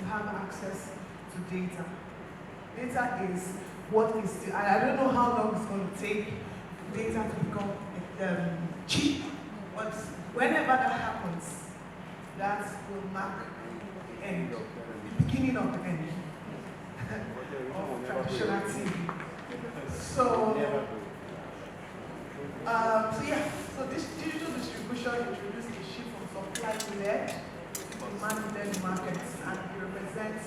have access to data. Data is what is still, I don't know how long it's going to take data to become cheap, but whenever that happens, that will mark the end, the beginning of the end of traditional TV. So this digital distribution introduced a shift from supply-led to demand-led markets, and it represents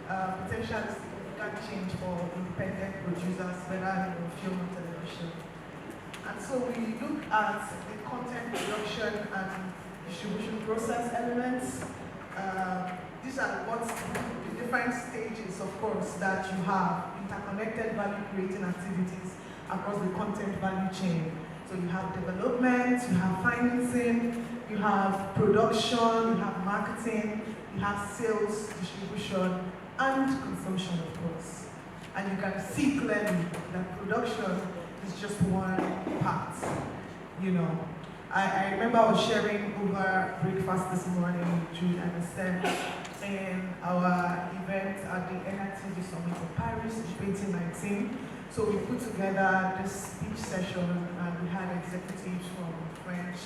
potential significant change for independent producers, whether in film or television. And so we look at the content production and distribution process elements. These are what the different stages, of course, that you have interconnected value-creating activities across the content value chain. So you have development, you have financing, you have production, you have marketing, you have sales, distribution, and consumption, of course. And you can see clearly that production is just one part, you know. I remember I was sharing over breakfast this morning with Jude and Estelle in our event at the NRTV Summit in Paris in 2019. So we put together this speech session and we had executives from French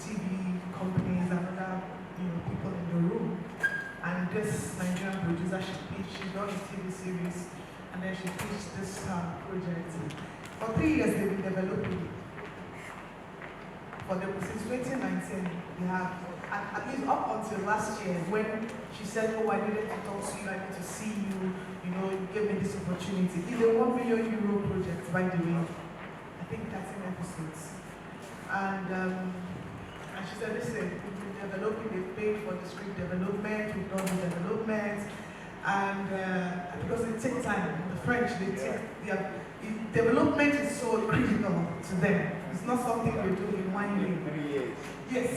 TV companies and other people in the room. And this Nigerian producer, she done a TV series and then she pitched this project. For 3 years they've been developing it. Since 2019, we have, at least up until last year, when she said, oh, I needed to talk to you, I need to see you, you gave me this opportunity. It's a €1 million project, by the way. I think 13 episodes. And she said, listen, we've been developing, they've paid for the script development, we've done the development, and because it takes time, the French, development is so critical to them. It's not something they do in 1 year. 3 years. Yes.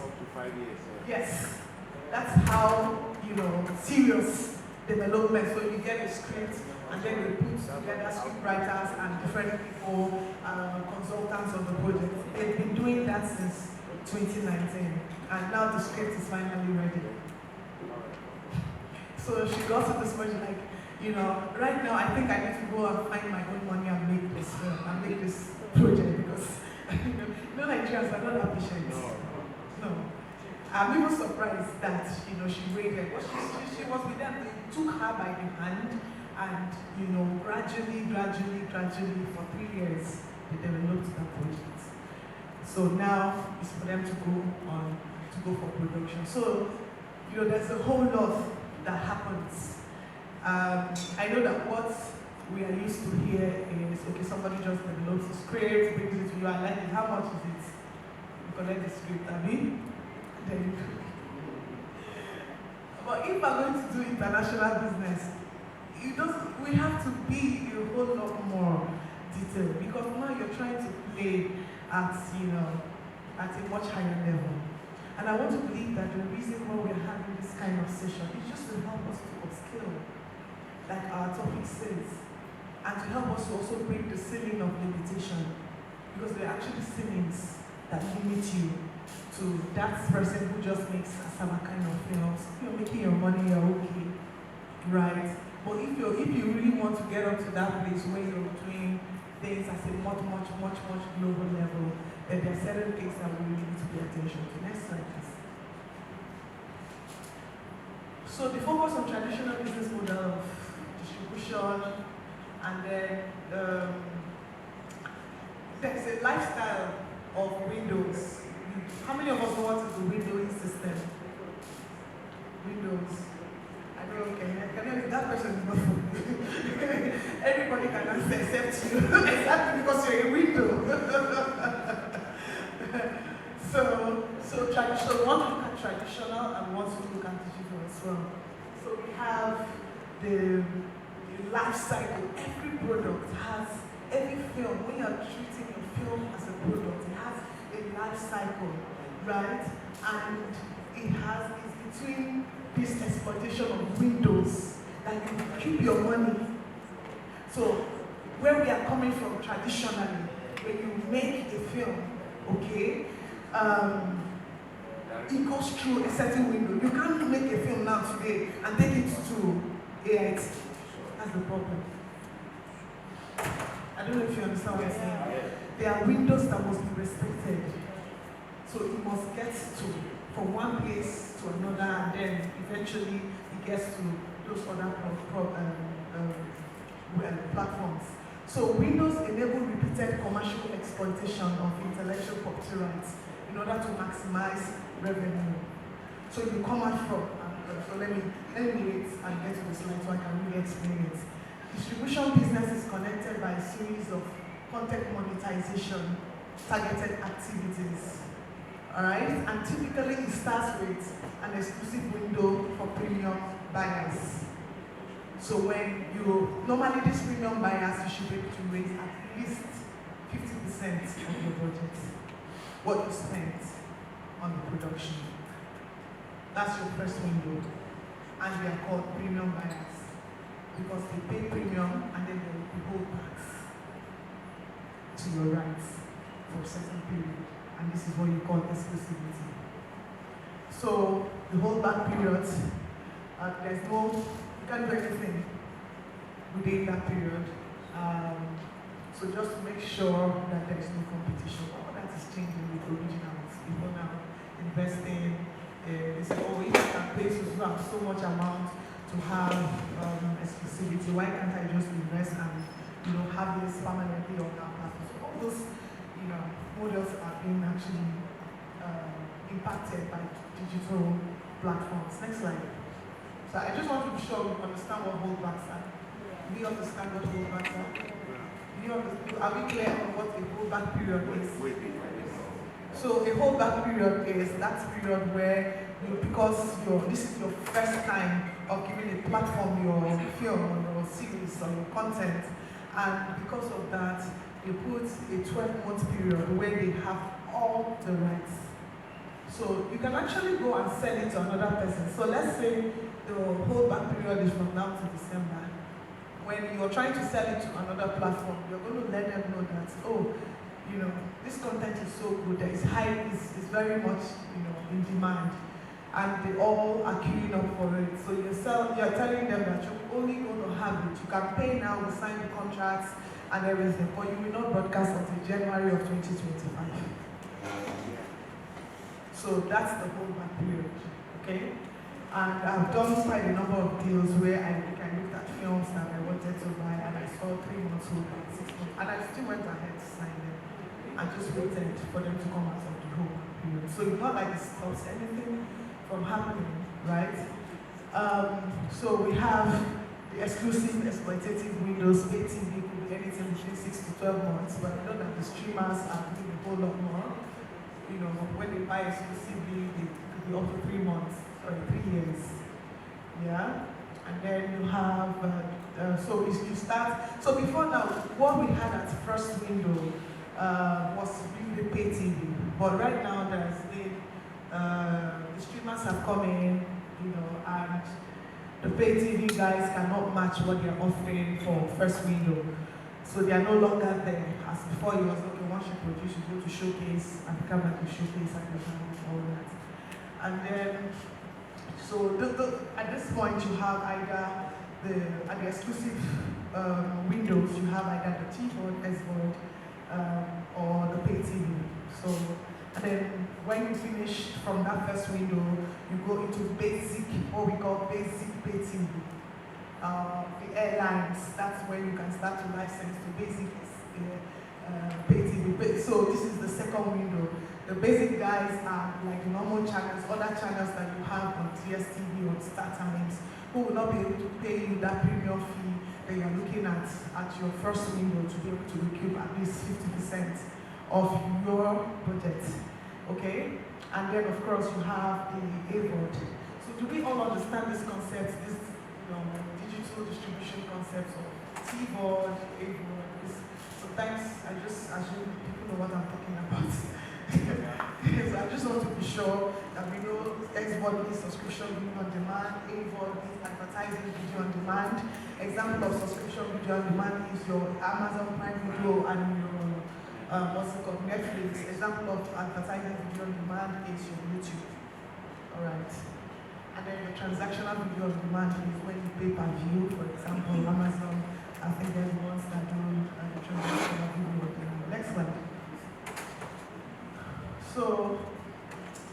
Up to 5 years. Yes. That's how, serious development. So you get a script and then they put together script writers and different people, consultants on the project. They've been doing that since 2019. And now the script is finally ready. So she got to this point like, right now I think I need to go and find my own money and make this film, and make this project because, Nigerians are not that patient. No. I'm even surprised that, she waited. But she was with them, they took her by the hand and, gradually, for 3 years, they developed that project. So now it's for them to go for production. So, there's a whole lot that happens. I know that what we are used to here is, okay, somebody just develops a script, brings it to you, and like it. How much is it? You collect the script, then you do. But if we're going to do international business, we have to be a whole lot more detailed, because now you're trying to play at a much higher level. And I want to believe that the reason why we're having this kind of session is just to help us to upskill, like our topic says, and to help us to also break the ceiling of limitation, because there are actually ceilings that limit you to that person who just makes some kind of films. You're making your money, you're okay, right? But if you really want to get up to that place where you're doing things at a much global level, then there are certain things that we really need to pay attention to. Next slide, please. So the focus on traditional business model of distribution, and then there's a lifestyle of Windows. How many of us know what is the windowing system? Windows. I don't know, can that person is not for me. Everybody can answer except you. Exactly, because you're a window. So traditional, we want to look at traditional and we want to look at digital as well. So we have the life cycle. Every product has, every film, when you're treating your film as a product, it has a life cycle, right? And it's between this exploitation of windows that you keep your money. So where we are coming from traditionally, when you make a film, okay, it goes through a certain window. You can't make a film now today and take it to AIT. That's the problem. I don't know if you understand what I'm saying. There are windows that must be respected. So it must get to from one place to another, and then eventually it gets to those other platforms. So Windows enable repeated commercial exploitation of intellectual property rights in order to maximize revenue. So you come out from, so let me wait and get to the slide so I can really explain it. Distribution business is connected by a series of content monetization targeted activities. Alright, and typically it starts with an exclusive window for premium buyers. So when normally these premium buyers, you should be able to raise at least 50% of your budget, what you spent on the production. That's your first window. And they are called premium buyers because they pay premium and then they will hold backs to your rights for a certain period. And this is what you call exclusivity. So the holdback period, there's no, you can't do anything within that period. So just to make sure that there is no competition. All that is changing with originals. People now investing, they say, oh, if I can pay so much amount to have exclusivity, why can't I just invest and have this permanently on our platform? So all those models are being actually impacted by digital platforms. Next slide. So I just want to be sure we understand what holdbacks are. Do you understand what holdbacks are? Are we clear on what a holdback period is? So a holdback period is that period where because this is your first time of giving a platform your film or your series or your content, and because of that, they put a 12-month period where they have all the rights. So you can actually go and sell it to another person. So let's say the holdback period is from now to December. When you're trying to sell it to another platform, you're going to let them know that, oh, this content is so good, that it's very much, in demand. And they all are queuing up for it. So you're telling them that you're only going to have it. You can pay now, we sign the contracts, and everything, but you will not broadcast until January of 2025. So that's the holdback period, okay? And I've done quite a number of deals where I looked at films that I wanted to buy, and I saw 3 months holdback, 6 months, and I still went ahead to sign them. I just waited for them to come out of the holdback period. So it's not like it stops anything from happening, right? So we have the exclusive exploitative windows. Pay TV could be anything between 6 to 12 months, but I know that the streamers are doing a whole lot more. When they buy exclusively, they could be up to 3 months or 3 years. Yeah? And then you have, so if you start, so before now, what we had at first window was really pay TV. But right now, the streamers have come in, and the pay TV guys cannot match what they are offering for first window. So they are no longer there. As before, it was okay, once you produce, you go to showcase and become like a showcase and all that. And then, so at this point, you have either at the exclusive windows, you have either the T-board, S-board, or the pay TV. So, and then when you finish from that first window, you go into basic, what we call basic pay TV. The airlines, that's where you can start to license to basic pay TV. So this is the second window. The basic guys are like the normal channels, other channels that you have on TSTV or StarTimes, who will not be able to pay you that premium fee that you're looking at your first window to be able to recoup at least 50% of your budget. Okay? And then of course you have the AVOD. So do we all understand this concept, this digital distribution concepts of T-board, AVOD? Sometimes I just assume people know what I'm talking about. So I just want to be sure that we know SVOD is subscription video on demand, AVOD is advertising video on demand. Example of subscription video on demand is your Amazon Prime Video and your what's it called, Netflix. Example of advertising video on demand is your YouTube. All right. And then the transactional video on demand is when you pay per view, for example, Amazon. I think they're the ones that do the transactional video on demand. Next one. So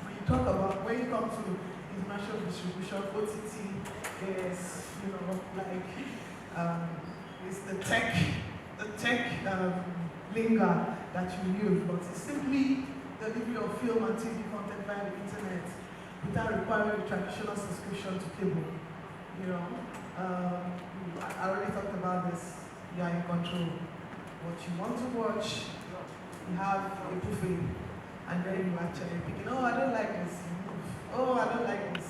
when you talk about, when you come to international distribution, OTT is, you know, like it's the tech lingo that you use, but it's simply delivery of film and TV content via the internet without requiring a traditional subscription to cable. You know, I already talked about this. You are in control. What you want to watch, you have a buffet, and then you actually picking. Oh, I don't like this. Oh, I don't like this.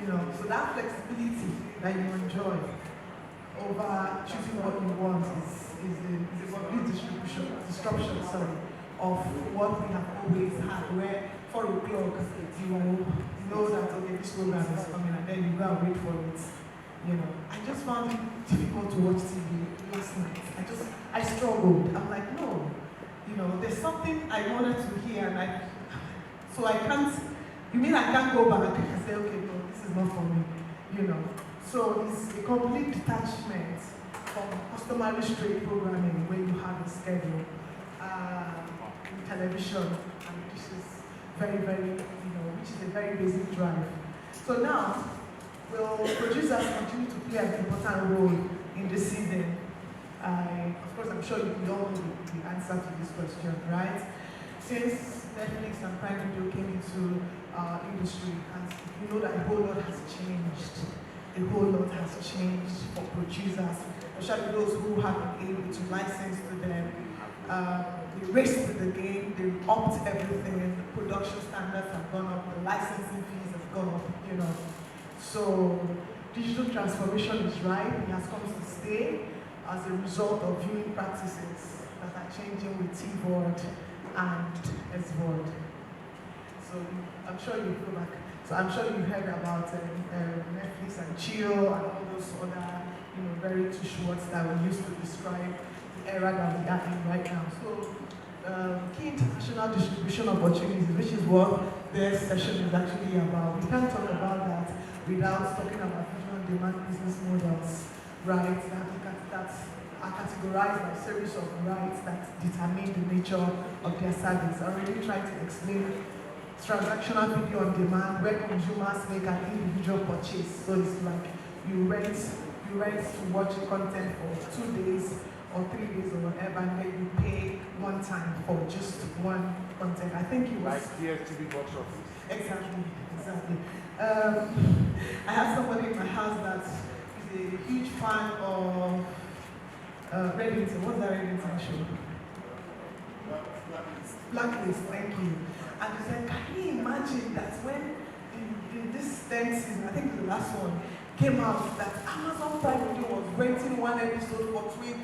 You know, so that flexibility that you enjoy over choosing what you want is a complete disruption, of what we have always had, where 4 o'clock you know that, okay, this program is coming, and then you go and wait for it. You know, I just found it difficult to watch TV last night. I struggled. I'm like, no, you know, there's something I wanted to hear, and so I can't. You mean I can't go back and say, okay, no, this is not for me, you know. So it's a complete detachment from customary straight programming where you have a schedule in television, and which is very, very, you know, which is a very basic drive. So now, will producers continue to play an important role in this season? Of course, I'm sure you all know the answer to this question, right? Since Netflix and Prime Video came into industry, and you know that a whole lot has changed. A whole lot has changed for producers, especially those who have been able to license to them. They raced to the game, they upped everything, the production standards have gone up, the licensing fees have gone up, you know. So digital transformation is right, it has come to stay as a result of viewing practices that are changing with TVOD and SVOD. So I'm sure you go back. So I'm sure you heard about Netflix and Chill and all those other, you know, very two words that we used to describe the era that we are in right now. So key international distribution opportunities, which is what this session is actually about. We can't talk about that without talking about video on demand business models, right? That are categorized by a series of rights that determine the nature of their service. I already tried to explain transactional video on demand where consumers make an individual purchase. So it's like you rent to watch content for 2 days or 3 days or whatever, and then you pay one time for just one content. I think it was like DSTV box office. Exactly. I have somebody in my house that is a huge fan of Reddington. What's that Reddington show? Blacklist, thank you. And he said, can you imagine that when in this 10th season, I think the last one, came out that Amazon Prime Video was renting one episode for $24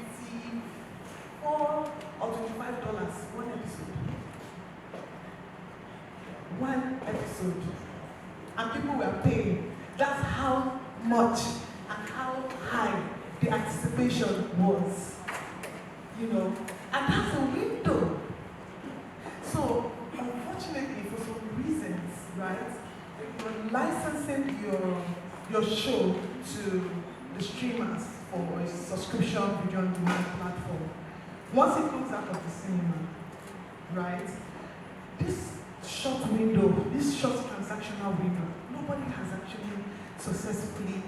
or $25, one episode. One episode. And people were paying. That's how much and how high the anticipation was. You know, and that's a window. So, unfortunately, for some reasons, right, you're licensing your show to the streamers for a subscription video on demand platform. Once it comes out of the cinema, right, this short window, this short transactional window, nobody has actually successfully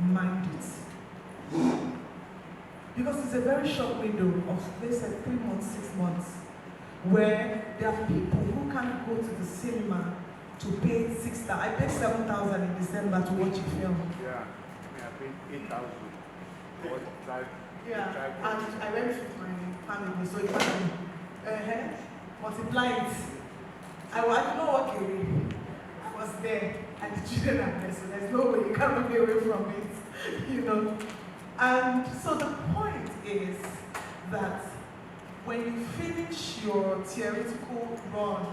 mined it. Because it's a very short window of, let's say, 3 months, 6 months, where there are people who can't go to the cinema to pay $6,000. I paid $7,000 in December to watch a film. Yeah, I paid $8,000. Yeah, and I went with my family, so you can multiply it. I don't know what I was there, and the children are there, so there's no way you can't be away from it, you know. And so the point is that when you finish your theoretical run,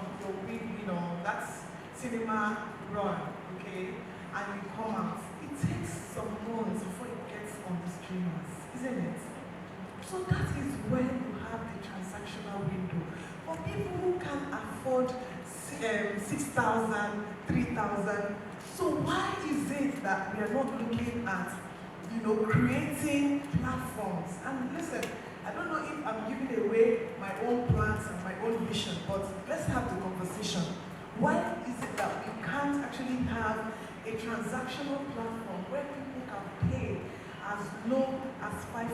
that's cinema run, okay, and you come out, it takes some months before it gets on the streamers, isn't it? So that is when you have the transactional window. For people who can afford 6,000, 3,000. So why is it that we are not looking at, creating platforms? And listen, I don't know if I'm giving away my own plans and my own vision, but let's have the conversation. Why is it that we can't actually have a transactional platform where people can pay as low as 500?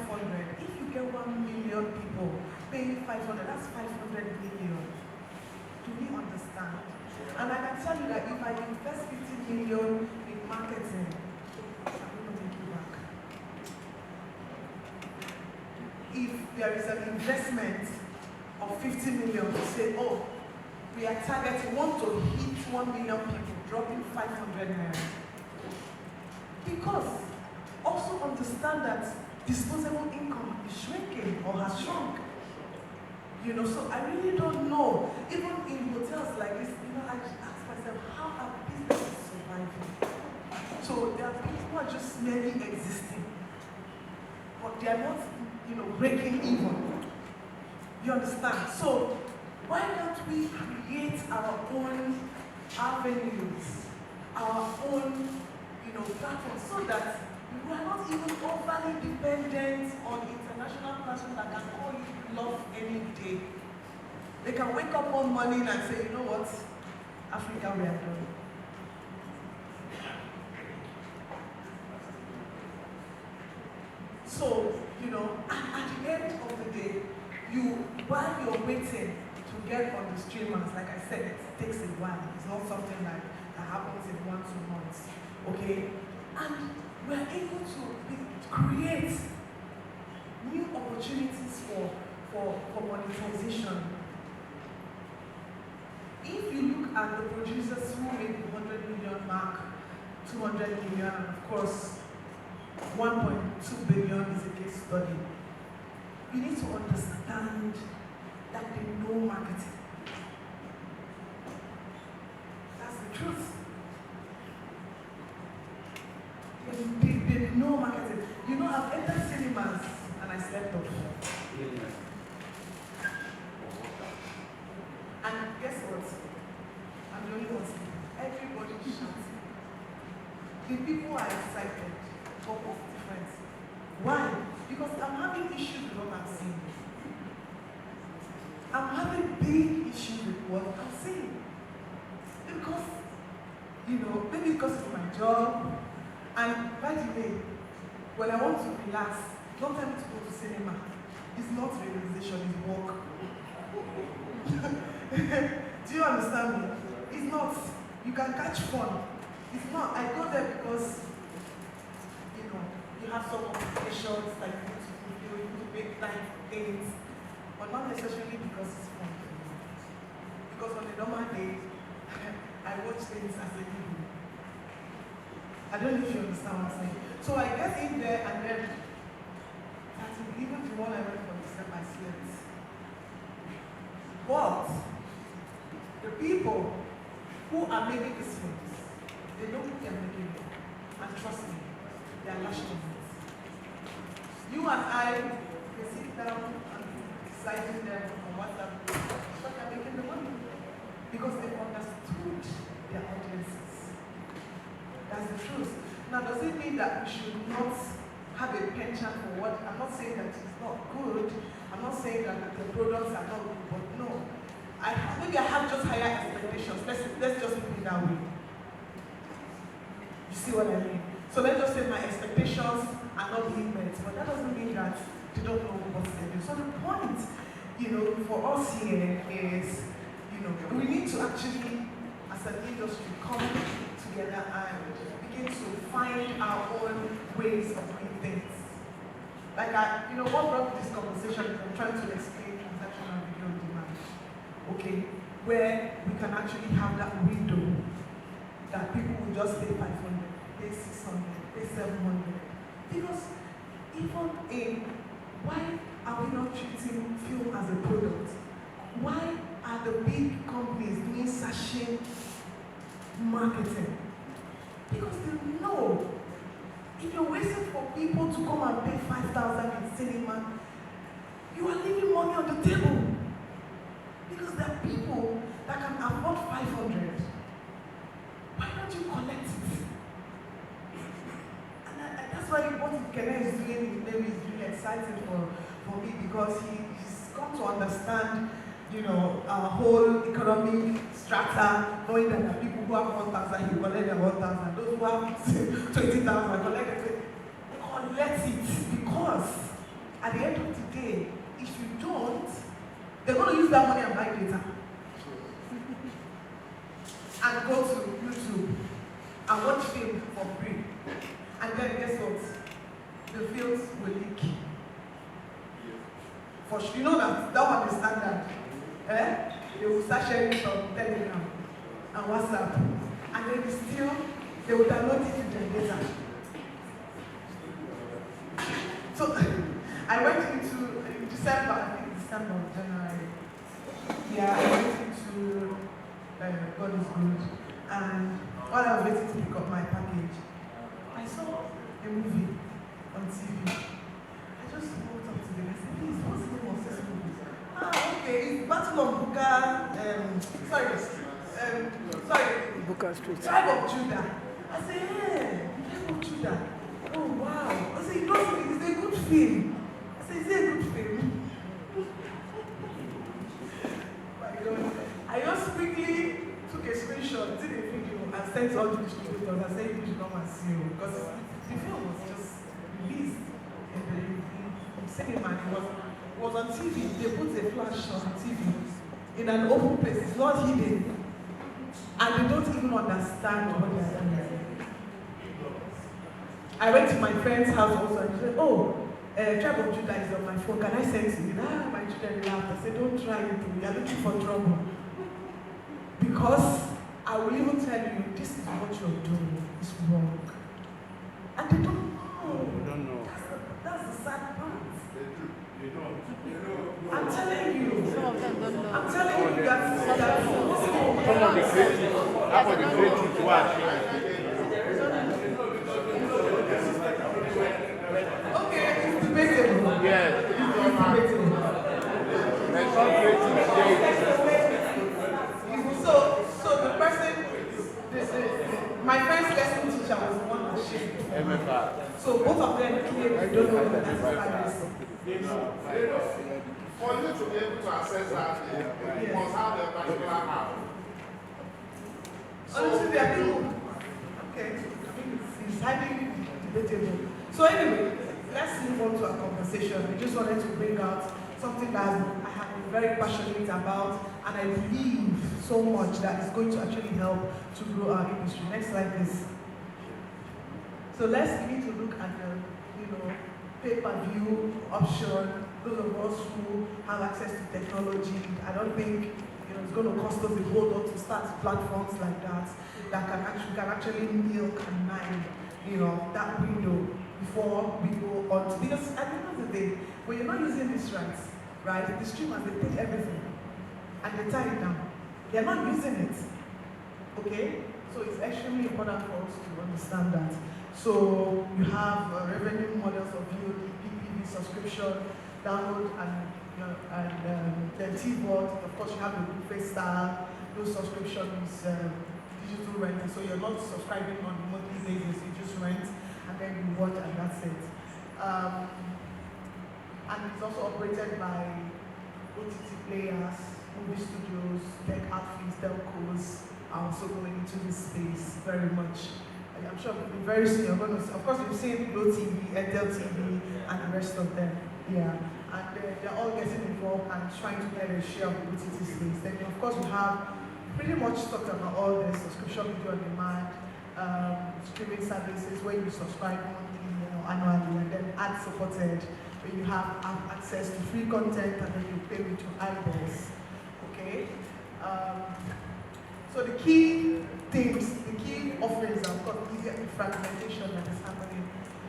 If you get 1 million people paying 500, that's 500 million. Do we understand? And I can tell you that if I invest 50 million in marketing, I'm going to make it back. If there is an investment of 50 million to say, oh, we are targeting, want to hit 1 million people, dropping 500 naira. Because also understand that disposable income is shrinking or has shrunk. So I really don't know. Even in hotels like this, I just ask myself, how are businesses surviving? So there are people who are just merely existing, but they are not, breaking even. You understand? So why don't we create our own avenues, our own, platforms, so that we are not even overly dependent on international platforms that can call you bluff any day. They can wake up one morning and say, you know what, Africa, we are done. So, at the end of the day, while you're waiting to get on the streamers, like I said, it takes a while. It's not something that happens in 1-2 months. Okay? And we're able to create new opportunities for monetization. If you look at the producers who made the 100 million mark, 200 million, and of course, 1.2 billion is a case study. You need to understand that they know marketing. That's the truth. They know marketing. I've entered cinemas and I slept off. And guess what? I'm the only one sleeping. Everybody shouting. The people are excited. But what's the difference? Why? Because I'm having issues with what I'm seeing. I'm having big issues with what I'm seeing. Because, maybe because it's my job. And by the way, when I want to relax, don't tell me to go to cinema. It's not relaxation, it's work. Do you understand me? It's not. You can catch fun. It's not. I go there because, you have some obligations like you need to make time for things, but not necessarily because it's fun. Because on a normal day, I watch things as a video. I don't know if you understand what I'm saying. So I get in there and then, even the one I went for December, I slept. But the people who are making these films, they know who they're making it. And trust me, they are lashed on it. You and I can sit down and deciding them on WhatsApp, but they're making the money. Because they've understood their audiences. That's the truth. Now, does it mean that we should not have a penchant for what? I'm not saying that it's not good. I'm not saying that the products are not good, but no. Maybe I have just higher expectations. Let's just put it that way. You see what I mean? So let's just say my expectations are not being met, but that doesn't mean that they don't know what they do. So the point, for us here is, we need to actually, as an industry, come together and begin to find our own ways of doing things. Like what brought this conversation is I'm trying to explain transactional video on demand. Okay, where we can actually have that window that people will just pay 500, pay 600, pay 700. Because even why are we not treating film as a product? Why are the big companies doing sachet marketing? Because they know if you're waiting for people to come and pay 5,000 in cinema, you are leaving money on the table. Because there are people that can afford 500, why don't you collect it? And that's why what Kene is doing is really exciting for me, because he's come to understand, our whole economic strata, knowing that there are people who have 1,000, he collect their 1,000, those who have 20,000, collect it, because at the end of the day, if you don't, they're going to use that money and buy data. And go to YouTube and watch film for free. And then guess what? The films will leak. For sure, you know that one is standard. They will start sharing it on Telegram and WhatsApp. And then they will download it to their data. So I went into December, I think December or January. Yeah, I went into God is good. And while I was waiting to pick up my package, I saw a movie on TV. I just walked up to them and said, please, what's the name of this movie? Okay, it's Battle of Mpkaru Street. Tribe of Judah. I said, hey, Tribe of Judah. Oh, wow. I said, it's a good film. I said, it's a good film. I just quickly took a screenshot, did a video, and sent all the distributors and said, you should come and see it. Because the film was just released in the cinema, and it was on TV. They put a flash on TV in an open place. It's not hidden. And they don't even understand what they are doing. I went to my friend's house also and she said, oh, Tribe of Judah is on my phone. Can I send it to you? My children laughed. I said, don't try it. You are looking for trouble. Because I will even tell you, this is what you're doing. It's wrong. And they don't know. They don't know. That's the sad part. They don't. I'm telling you. Some of them don't know. I'm telling you that. Some of the creative, half of the creative to watch. Okay, it's debatable. Yes. It's debatable. There's some creative So the person, my friend's lesson teacher was the one that shared. Mpkaru. So both of them clearly don't know that that's For you to be able to access that, you must have a particular app. honestly, I think, okay, I think it's highly debatable. So anyway, let's move on to our conversation. I just wanted to bring out something that I have been very passionate about, and I believe so much that is going to actually help to grow our industry. Next slide, please. So let's begin to look at the, pay-per-view option. Those of us who have access to technology, I don't think it's going to cost us a whole lot to start platforms like that can actually milk and mine, that window before we go on to, because at the end of the day, when you're not using these rights, right, the streamers, they take everything and they tie it down. They're not using it, okay? So it's extremely important for us to understand that. So you have revenue models of VOD, PPV subscription, download, and then TVOD. Of course, you have the buffet style. Those subscriptions, digital rental. So you're not subscribing on a monthly basis. You just rent and then you watch, and that's it. And it's also operated by OTT players, movie studios, tech outfits, telcos are also going into this space very much. I'm sure very soon you're going to, of course, you've seen Glo TV, Airtel TV, and the rest of them. Yeah, and they're all getting involved and trying to get a share of the OTT space. Then, of course, we have pretty much talked about all the subscription video on demand, streaming services where you subscribe monthly, annually, and then ad supported, where you have access to free content and then you pay with your eyeballs. Okay. So the key things, the key offerings are, of course, the fragmentation that is happening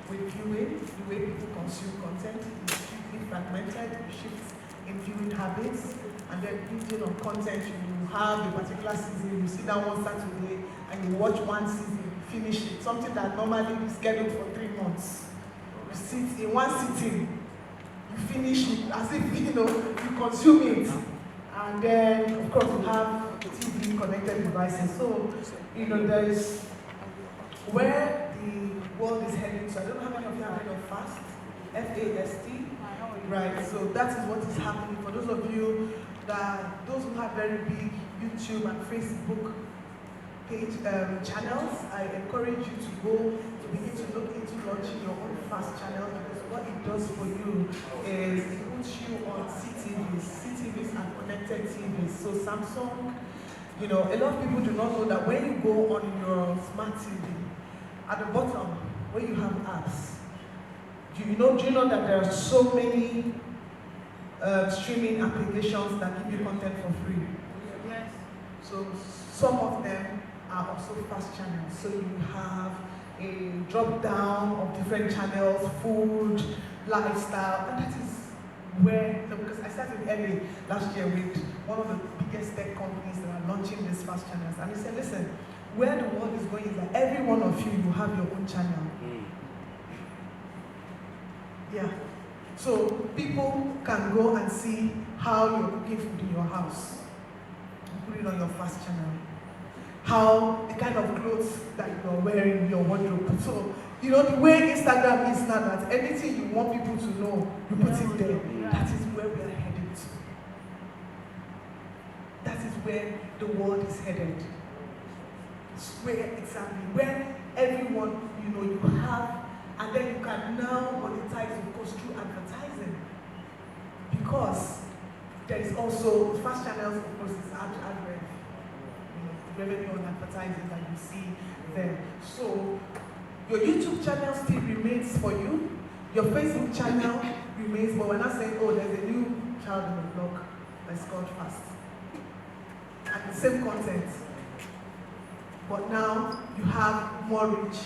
with viewing, the way people consume content is hugely fragmented, shifts in viewing habits, and then building on content. You have a particular season, you sit down one Saturday and you watch one season, you finish it, something that normally is scheduled for 3 months. You sit in one sitting, you finish it as if you consume it, and then of course you have TV connected devices. So, you know, there is where the world is heading. So I don't know how many of you have heard of FAST, F-A-S-T, right? So that is what is happening. For those of you those who have very big YouTube and Facebook page channels, I encourage you to go to begin to look into launching your own FAST channel, because what it does for you is it puts you on CTVs and connected TVs. So Samsung, you know, a lot of people do not know that when you go on your smart TV, at the bottom where you have apps, do you know that there are so many streaming applications that give you content for free? Yes. So some of them are also FAST channels. So you have a drop down of different channels, food, lifestyle, and that is where, because I started early last year with one of the biggest tech companies that are launching these FAST channels, and he said, listen, where the world is going is that every one of you will have your own channel. Yeah. So people can go and see how you're cooking food in your house. You put it on your FAST channel. How the kind of clothes that you're wearing, your wardrobe. So, you know, the way Instagram is now, that anything you want people to know, you put it there. That is where we are headed to. That is where the world is headed. It's where exactly, where everyone, you know, you have, and then you can now monetize, of course, through advertising. Because there is also FAST channels, of course, is ad rev. You know, revenue on advertising that you see there. So your YouTube channel still remains for you. Your Facebook channel remains, but we're not saying, oh, there's a new child in the block that's called FAST. And the same content. But now you have more reach.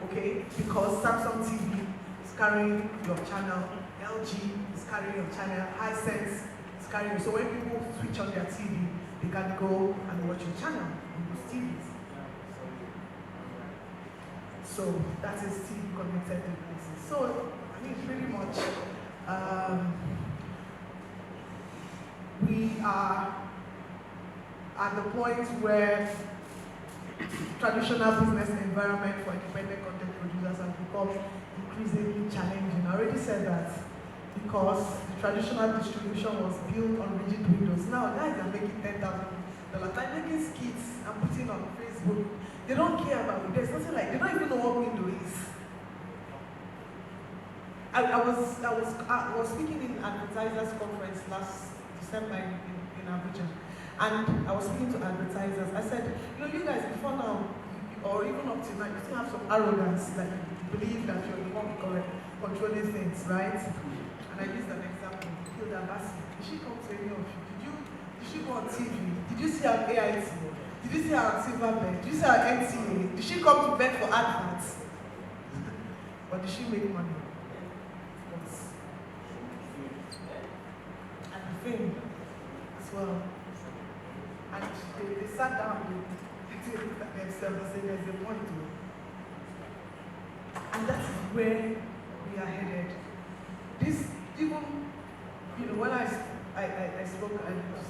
Okay? Because Samsung TV is carrying your channel, LG is carrying your channel, Hisense is carrying. So when people switch on their TV, they can go and watch your channel on those TVs. So that is TV connected devices. So I mean, pretty much we are at the point where traditional business environment for independent content producers has become increasingly challenging. I already said that because the traditional distribution was built on rigid windows. Now guys are making $10,000. They're making skits and putting on Facebook. They don't care about it. There's nothing like, they don't even know what window is. I was speaking in advertisers conference last December in Abuja. And I was speaking to advertisers. I said, you know, you guys before now, or even up to now, you still have some arrogance that you believe that you're the one controlling things, right? And I used an example. Hilda Bassi, did she come to any of you? Did she go on TV? Did you see her AIT? Did you see her on Silverbed? Did you see her NTA? Did she come to bed for adverts? But did she make money? Yes. And the film as well. And they sat down and looked at themselves and said, there's a point to it. And that is where we are headed. This, even, you know, when I spoke to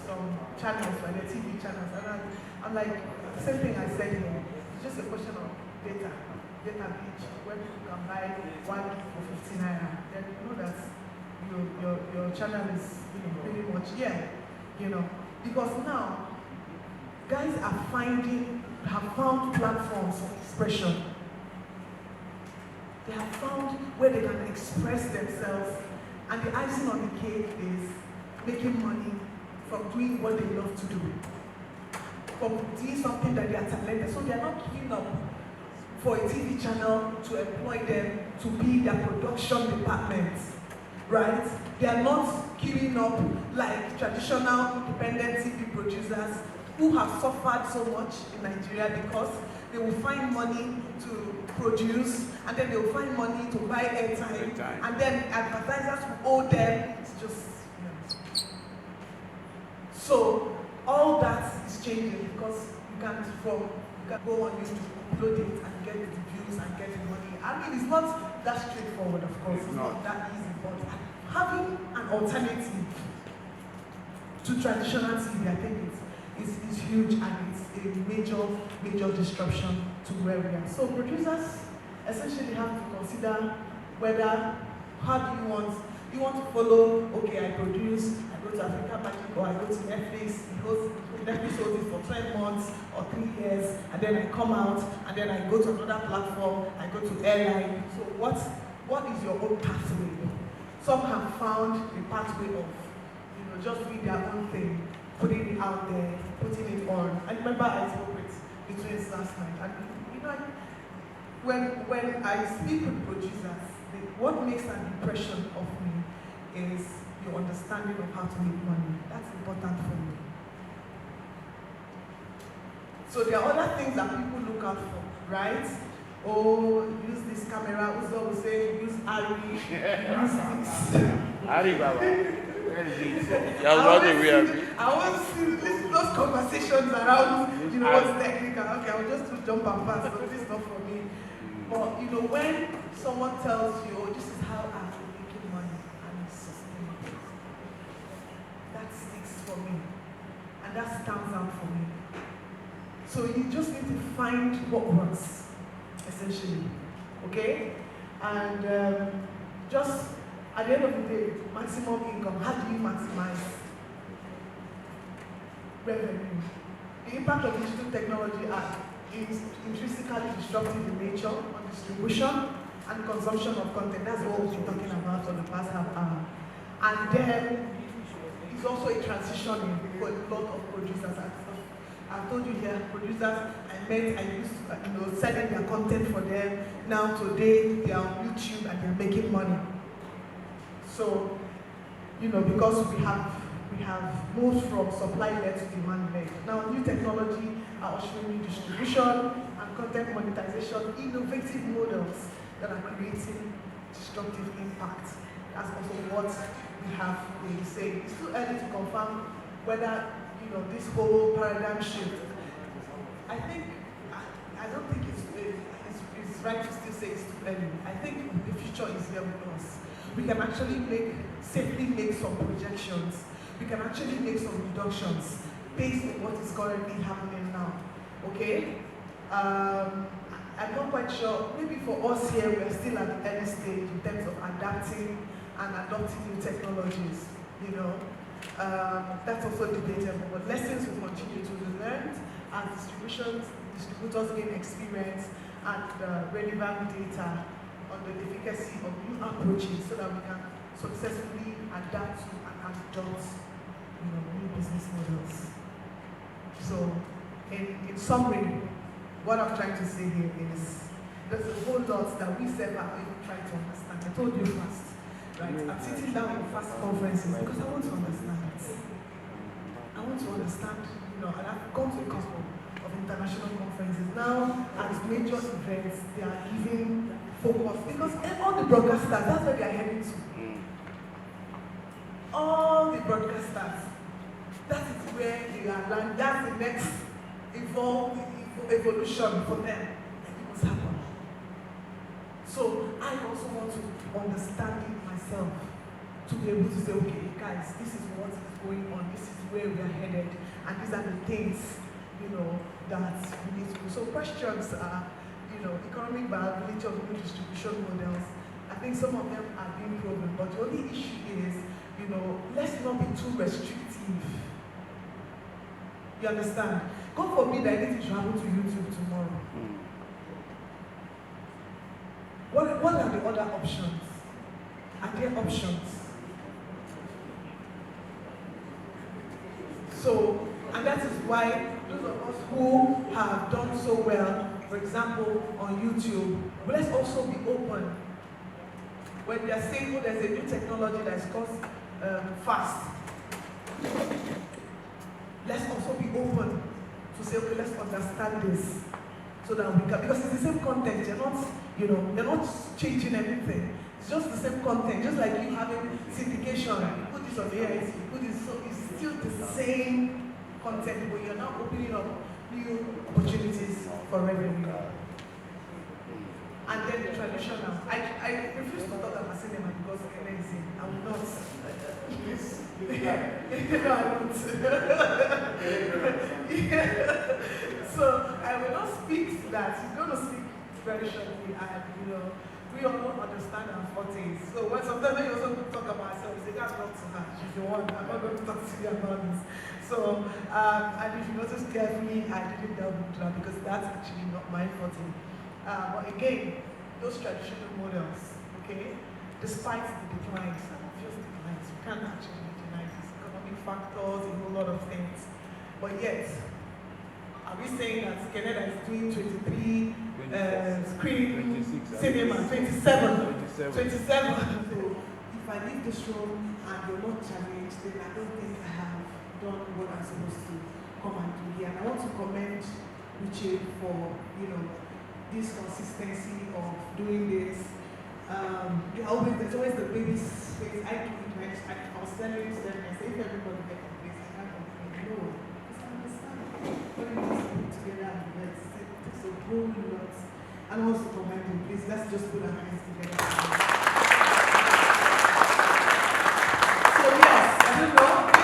some channels, like the TV channels, and I'm like, the same thing I said here, it's just a question of data reach, where people can buy 1 gig for 15 naira. Then you know that your channel is, you know, pretty much, yeah, you know, because now, guys have found platforms of expression. They have found where they can express themselves, and the icing on the cake is making money from doing what they love to do, from doing something that they are talented. So they are not queuing up for a TV channel to employ them to be their production department, right? They are not queuing up like traditional independent TV producers who have suffered so much in Nigeria because they will find money to produce, and then they will find money to buy airtime, and then advertisers will owe them. It's just, you know. So all that is changing because you can go on YouTube, upload it, and get the views and get the money. I mean, it's not that straightforward, of course. It's not that easy, but having an alternative to traditional TV, I think is huge, and it's a major disruption to where we are. So producers essentially have to consider whether, how do you want to follow, okay, I produce, I go to Africa Magic, or I go to Netflix, Netflix holds it for 12 months or 3 years, and then I come out, and then I go to another platform, I go to airline. So what is your own pathway? Some have found a pathway of, just doing their own thing, putting it out there, putting it on. I remember I spoke with the twins last night, and when I speak with producers, what makes an impression of me is your understanding of how to make money. That's important for me. So there are other things that people look out for, right? Oh, use this camera. Uzo will say, use Ari, use this. Ari Baba. I want to see those conversations around, what's technical. Okay, I'll just jump and pass, but this is not for me. But, when someone tells you, oh, this is how I'm making money, and it's sustainable, that sticks for me, and that stands out for me. So you just need to find what works, essentially, okay? And just at the end of the day, maximum income. How do you maximize revenue? The impact of digital technology is intrinsically disruptive in nature on distribution and consumption of content. That's what we've been talking about for the past half hour. And then it's also a transition for a lot of producers. I told you here, producers I used to, selling their content for them. Now today they are on YouTube and they're making money. So, because we have moved from supply-led to demand-led. Now, new technology are ushering new distribution and content monetization, innovative models that are creating disruptive impact. That's also what we have been saying. It's too early to confirm whether, this whole paradigm shift. I don't think it's right to still say it's too early. I think the future is here with us. We can actually safely make some projections. We can actually make some reductions based on what is currently happening now. Okay? I'm not quite sure. Maybe for us here, we're still at the early stage in terms of adapting and adopting new technologies. That's also debatable. But lessons will continue to be learned as distributors gain experience and relevant data on the efficacy of new approaches so that we can successfully adapt to and adopt new business models. So, in summary, what I'm trying to say here is there's a whole lot that we self are even trying to understand. I told you first, right? I'm sitting down in fast conferences because I want to understand it. I want to understand, and I've gone to a couple of international conferences now, as major events, they are giving focus because all the broadcasters, that's where they are heading to. All the broadcasters, that is where they are landing. That's the next evolution for them. And it must happen. So I also want to understand it myself to be able to say, okay, guys, this is what is going on, this is where we are headed, and these are the things, that we need to do. So questions are, economic viability of new distribution models. I think some of them are being proven, but the only issue is, let's not be too restrictive. You understand? God forbid that anything should happen to YouTube tomorrow. What are the other options? Are there options? So, and that is why those of us who have done so well, for example, on YouTube, let's also be open. When they are saying, oh, there's a new technology that is called fast, let's also be open to say, okay, let's understand this so that we can, because it's the same content, they're not changing anything. It's just the same content, just like you having syndication, you put this on the air, you put this, so it's still the same content, but you're now opening up new opportunities for revenue. and then the traditional. I refuse to talk about cinema because Kene is in. I will not. Please. No, I won't. Yeah. So I will not speak to that. He's going to speak very shortly, and we all don't understand our fortes. So sometimes when you also talk about ourselves, we say that's not to her. She's the one. I'm not going to talk to you about this. So and if you notice carefully, I didn't delve into that because that's actually not my forte. But again, those traditional models, okay, despite the declines, and obvious declines, you can't actually deny this, economic factors, a whole lot of things. But yet, are we saying that Canada is doing 23 screen 26, cinema, 27? 27. 27. So if I leave this room and you're not challenged, then I don't think I have done what I'm supposed to come and do here. And I want to commend Uche for, this consistency of doing this. There's always the baby's face. I was telling you them, I say, if everybody gets a place, I can't complain. No, because I understand. But it needs to put together and it takes a whole lot. And also commend you, please, let's just put our hands together. So yes, I don't know,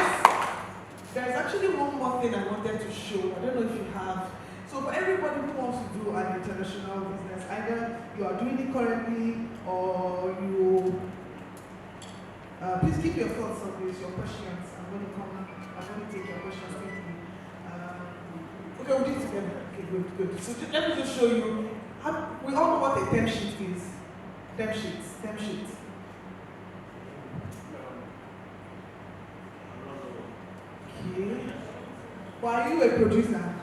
there's actually one more thing I wanted to show. I don't know if you have. So for everybody who wants to do an international business, either you are doing it currently or you, please keep your thoughts on this, your questions. I'm going to take your questions quickly. Okay, we'll do it together. Okay, good. So let me just show you, we all know what a temp sheet is. Temp sheet. Okay. Why are you a producer?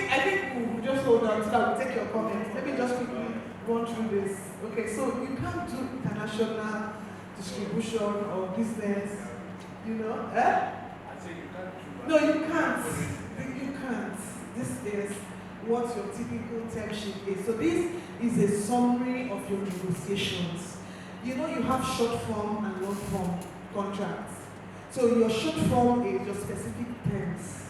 I think we'll just hold on to that. We'll take your comments. Let me just quickly run through this. Okay, so you can't do international distribution or business, Eh? I say you can't do that. No, you can't. You can't. This is what your typical term sheet is. So this is a summary of your negotiations. You have short form and long form contracts. So your short form is your specific terms.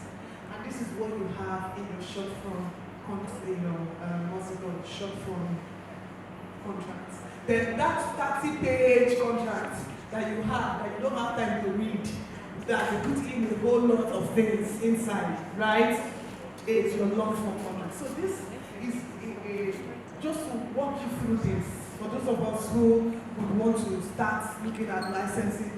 And this is what you have in your short form short form contracts. Then that 30-page contract that you have, that you don't have time to read, that you put in a whole lot of things inside, right? It's your long form contract. So this is just to walk you through this, for those of us who would want to start looking at licensing,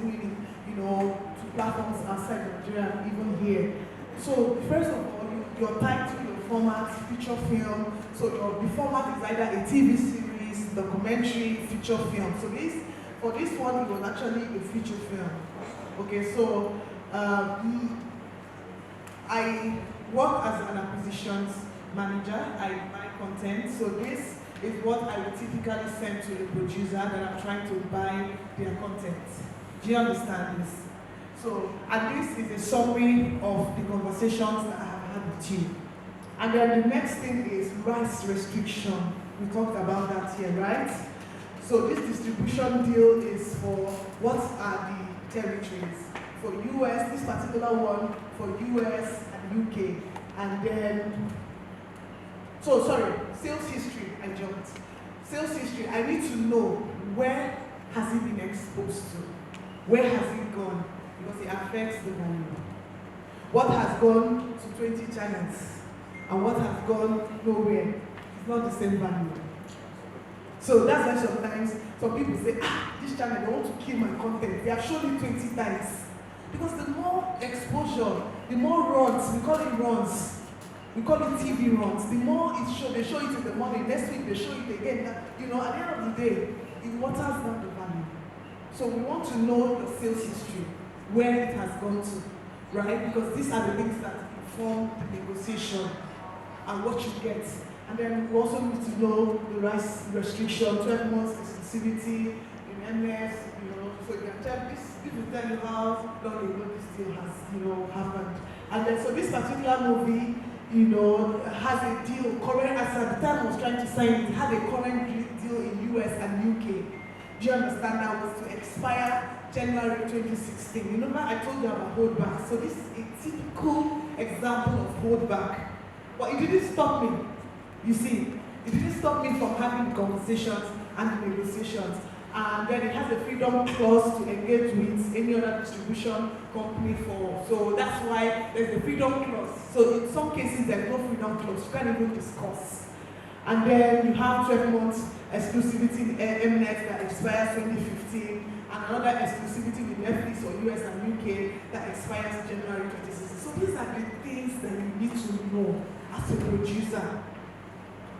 to platforms outside Nigeria, even here. So first of all, your title, your format, feature film. So the format is either a TV series, documentary, feature film. So for this one, it was actually a feature film. Okay, so I work as an acquisitions manager. I buy content. So this is what I would typically send to a producer that I'm trying to buy their content. Do you understand this? So, and this is a summary of the conversations that I have had with you. And then the next thing is rights restriction. We talked about that here, right? So this distribution deal is for what are the territories. For US, this particular one, for US and UK. And then, sales history, I jumped. Sales history, I need to know where has it been exposed to? Where has it gone? Because it affects the value. What has gone to 20 channels and what has gone nowhere is not the same value. So that's why sometimes some people say, this channel, they want to kill my content. They have shown it 20 times. Because the more exposure, the more runs, we call it runs, we call it TV runs, the more they show it in the morning, next week they show it again. At the end of the day, it waters down the value. So we want to know the sales history, where it has gone to, right? Because these are the things that inform the negotiation and what you get. And then we also need to know the rights restriction, 12 months exclusivity in MS, so you can tell this will tell you how long ago this deal has, happened. And then so this particular movie has a deal, current, as at the time I was trying to sign it, had a current deal in US and UK. Do you understand? That was to expire January 2016. Remember I told you about holdback. So this is a typical example of holdback. But it didn't stop me. You see, it didn't stop me from having conversations and negotiations. And then it has a freedom clause to engage with any other distribution company for. So that's why there's a freedom clause. So in some cases there's no freedom clause. You can't even discuss. And then you have 12 months exclusivity in Mnet that expires 2015, and another exclusivity with Netflix or US and UK that expires January 2016. So these are the things that you need to know as a producer.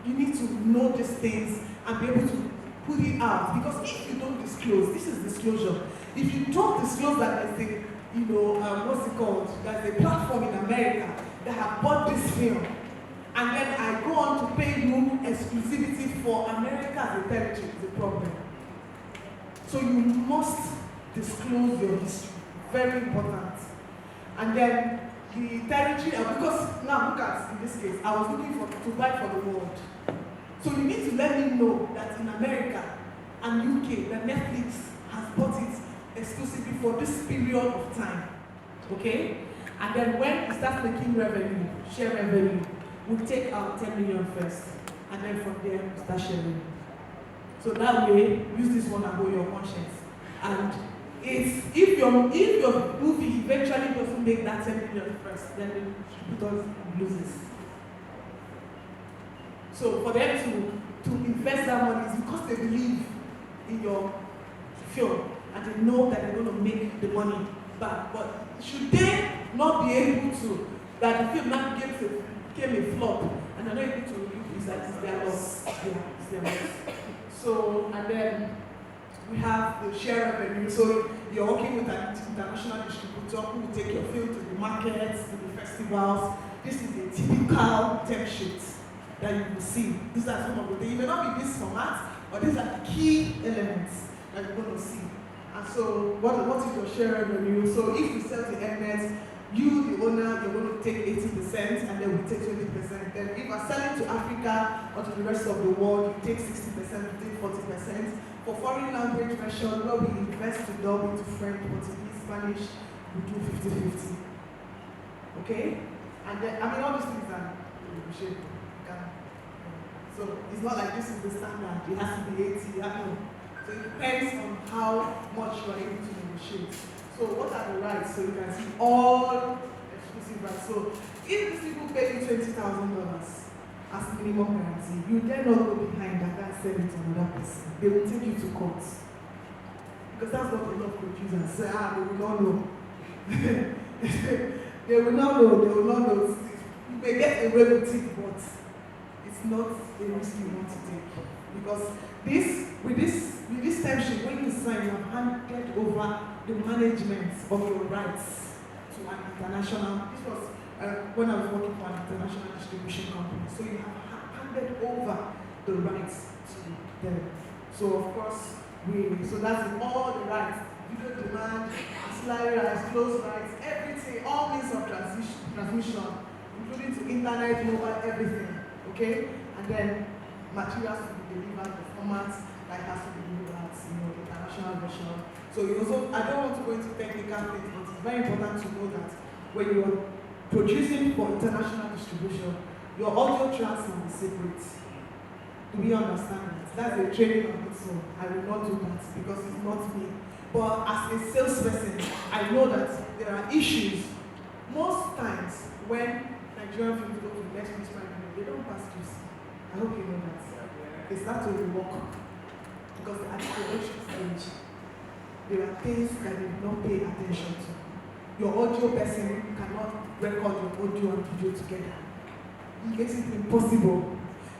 You need to know these things and be able to put it out, because if you don't disclose, this is disclosure. If you don't disclose that there's a, what's it called? There's a platform in America that have bought this film, and then I go on to pay you exclusivity for America as a territory, is a problem. So you must disclose your history. Very important. And then the territory, because now look at, in this case, I was looking to buy for the world. So you need to let me know that in America and UK, that Netflix has bought it exclusively for this period of time. Okay? And then when it starts making revenue, share revenue, we'll take out 10 million first, and then from there we'll start sharing. So that way, use this one and hold your conscience. And if your movie eventually doesn't make that 10 million first, then the distributor loses. So for them to invest that money is because they believe in your film and they know that they're going to make the money back. But should they not be able to, that the film now became a flop and they're not able to release that, it's their loss. Yeah, it's their loss. So, and then we have the share revenue. So you're working with an international distributor who will take your film to the markets, to the festivals. This is a typical tech sheet that you will see. These are some of the things. It may not be this format, but these are the key elements that you're going to see. And so, what is your share revenue? So if you sell to Mnet, you, the owner, you're going to take 80%, and then we take 20%. Then if you're selling to Africa or to the rest of the world, you take 60%, we take 40%. For foreign language version, where we invest to dub into French, Portuguese, Spanish, we do 50-50. Okay? And then, all these things are negotiable. So it's not like this is the standard, it has to be 80, So it depends on how much you are able to negotiate. So what are the rights? So you can see all exclusive rights. So if these people pay you $20,000 as minimum guarantee, you then not go behind and sell it to another person. They will take you to court. Because that's what a lot of producers say, they will not know. They will not know. You may get away with it, but it's not a risk you want to take. Because with this term sheet, when you sign, you have handed over the management of your rights to an international. This was when I was working for an international distribution company. So you have handed over the rights to them. So of course, so that's all the rights. Video demand, ancillary rights, close rights, everything, all means of transmission, including to internet, mobile, everything. Okay? And then materials to be delivered, the formats that has to be delivered, international version. So you also, I don't want to go into technical things, but it's very important to know that when you're producing for international distribution, your audio tracks will be separate. Do we understand that? That's a training on it, so I will not do that because it's not me. But as a salesperson, I know that there are issues. Most times when Nigerian films go to Netflix, they don't pass QC. I hope you know that. They start to rework because at the production stage, there are things that they do not pay attention to. Your audio person cannot record your audio and video together. It makes it impossible.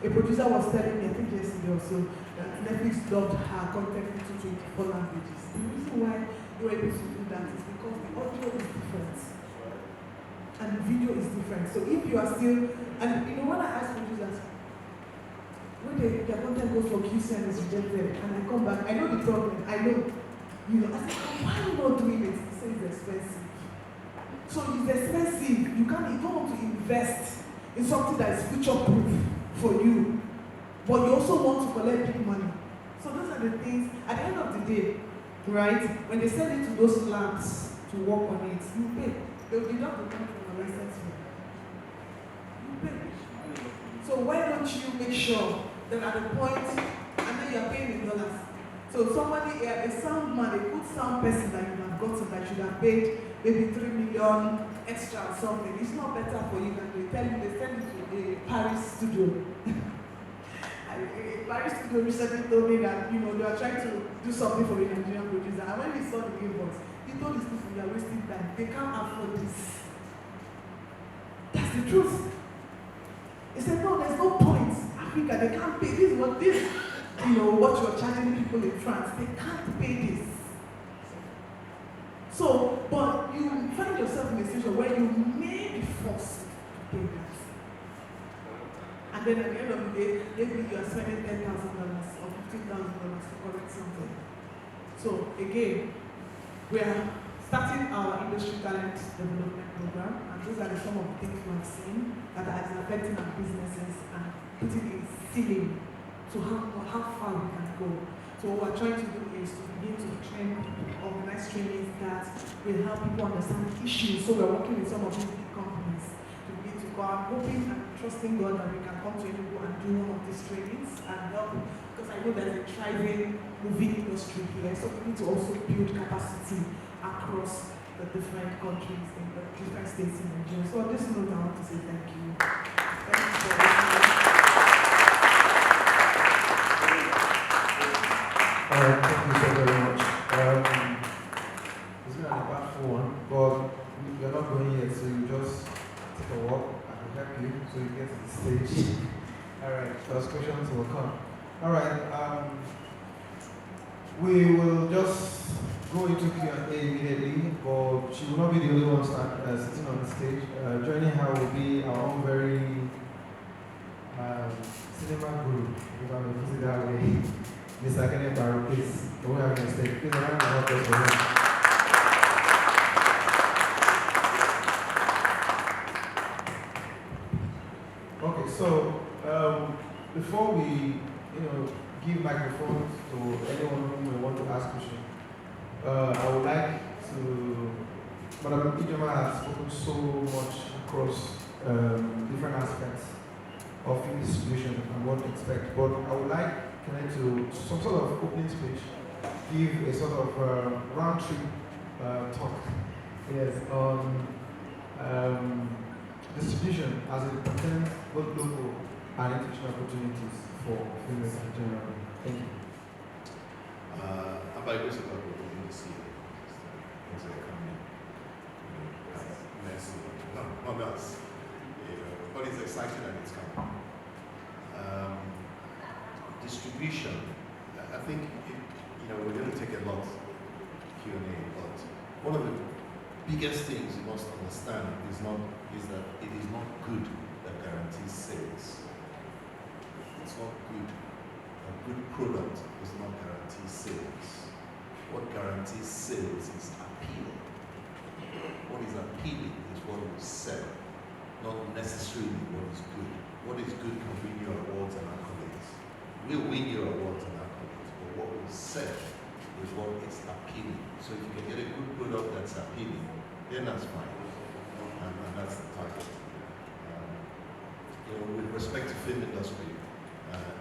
A producer was telling me, I think yesterday or so, that Netflix dubbed her content into 24 languages. The reason why they were able to do that is because the audio is different. And the video is different. So if you are still, and when I ask producers, when their content goes for QC and is rejected, and I come back, I know the problem, I know. I say, why are you not doing it? They say it's expensive. So it's expensive. You don't want to invest in something that is future-proof for you, but you also want to collect big money. So those are the things, at the end of the day, right, when they send you to those labs to work on it, you pay. They will deduct the money from the license fee. You pay. So why don't you make sure that at the point, and then you are paying in dollars. So somebody, a sound man, a good sound person that you have gotten that should have paid maybe 3 million extra or something, it's not better for you than they send you to a Paris studio. A Paris studio recently told me that, you know, they are trying to do something for a Nigerian producer. And when he saw the invoice, he told his people they are wasting time. They can't afford this. That's the truth. He said, no, there's no point. Africa, they can't pay this. What this, you know, what you're charging people in France, they can't pay this. So, but you find yourself in a situation where you may be forced to pay that. And then at the end of the day, maybe you are spending $10,000 or $15,000 to correct something. So again, we are starting our industry talent development program, and these are some of the things we have seen that are affecting our businesses and putting a ceiling to how far we can go. So what we're trying to do is to begin to train, organize trainings that will help people understand the issues. So we're working with some of these big companies to begin to go. I'm hoping and trusting God that we can come to Enugu and do one of these trainings and help, because I know there's a thriving movie industry here. So we need to also build capacity across the different countries in the different states in Nigeria. So on this note, I want to say thank you. Thank you for listening. Thank you so very much. It's been an impactful one, but you're not going yet, so you just take a walk. I will help you so you get to the stage. Alright, first questions will come. Alright, we will just go into Q&A immediately, but she will not be the only one sitting on the stage. Joining her will be our own very cinema guru, if I may put it that way. Mr. Kene, Mpkaru, please. Don't have a mistake. Please, a round of applause for him. Okay, so before we, give microphones to anyone who may want to ask questions, I would like to. Madam Ijeoma has spoken so much across different aspects of film distribution and what to expect, but I would like to some sort of opening speech, give a sort of round trip talk, yes, on distribution as it pertains both local and international opportunities for filmmakers in general. Thank you. By grace of God, we're going to see things that are coming. Mercy on us. But it's exciting and it's coming. Distribution. I think we're going to take a lot Q&A, but one of the biggest things you must understand is that it is not good that guarantees sales. It's not good. A good product does not guarantee sales. What guarantees sales is appeal. What is appealing is what will sell, not necessarily what is good. What is good can win you awards and accolades. We'll win your awards and accolades, but what will sell is what is appealing. So if you can get a good product that's appealing, then that's fine. And that's the target. With respect to film industry,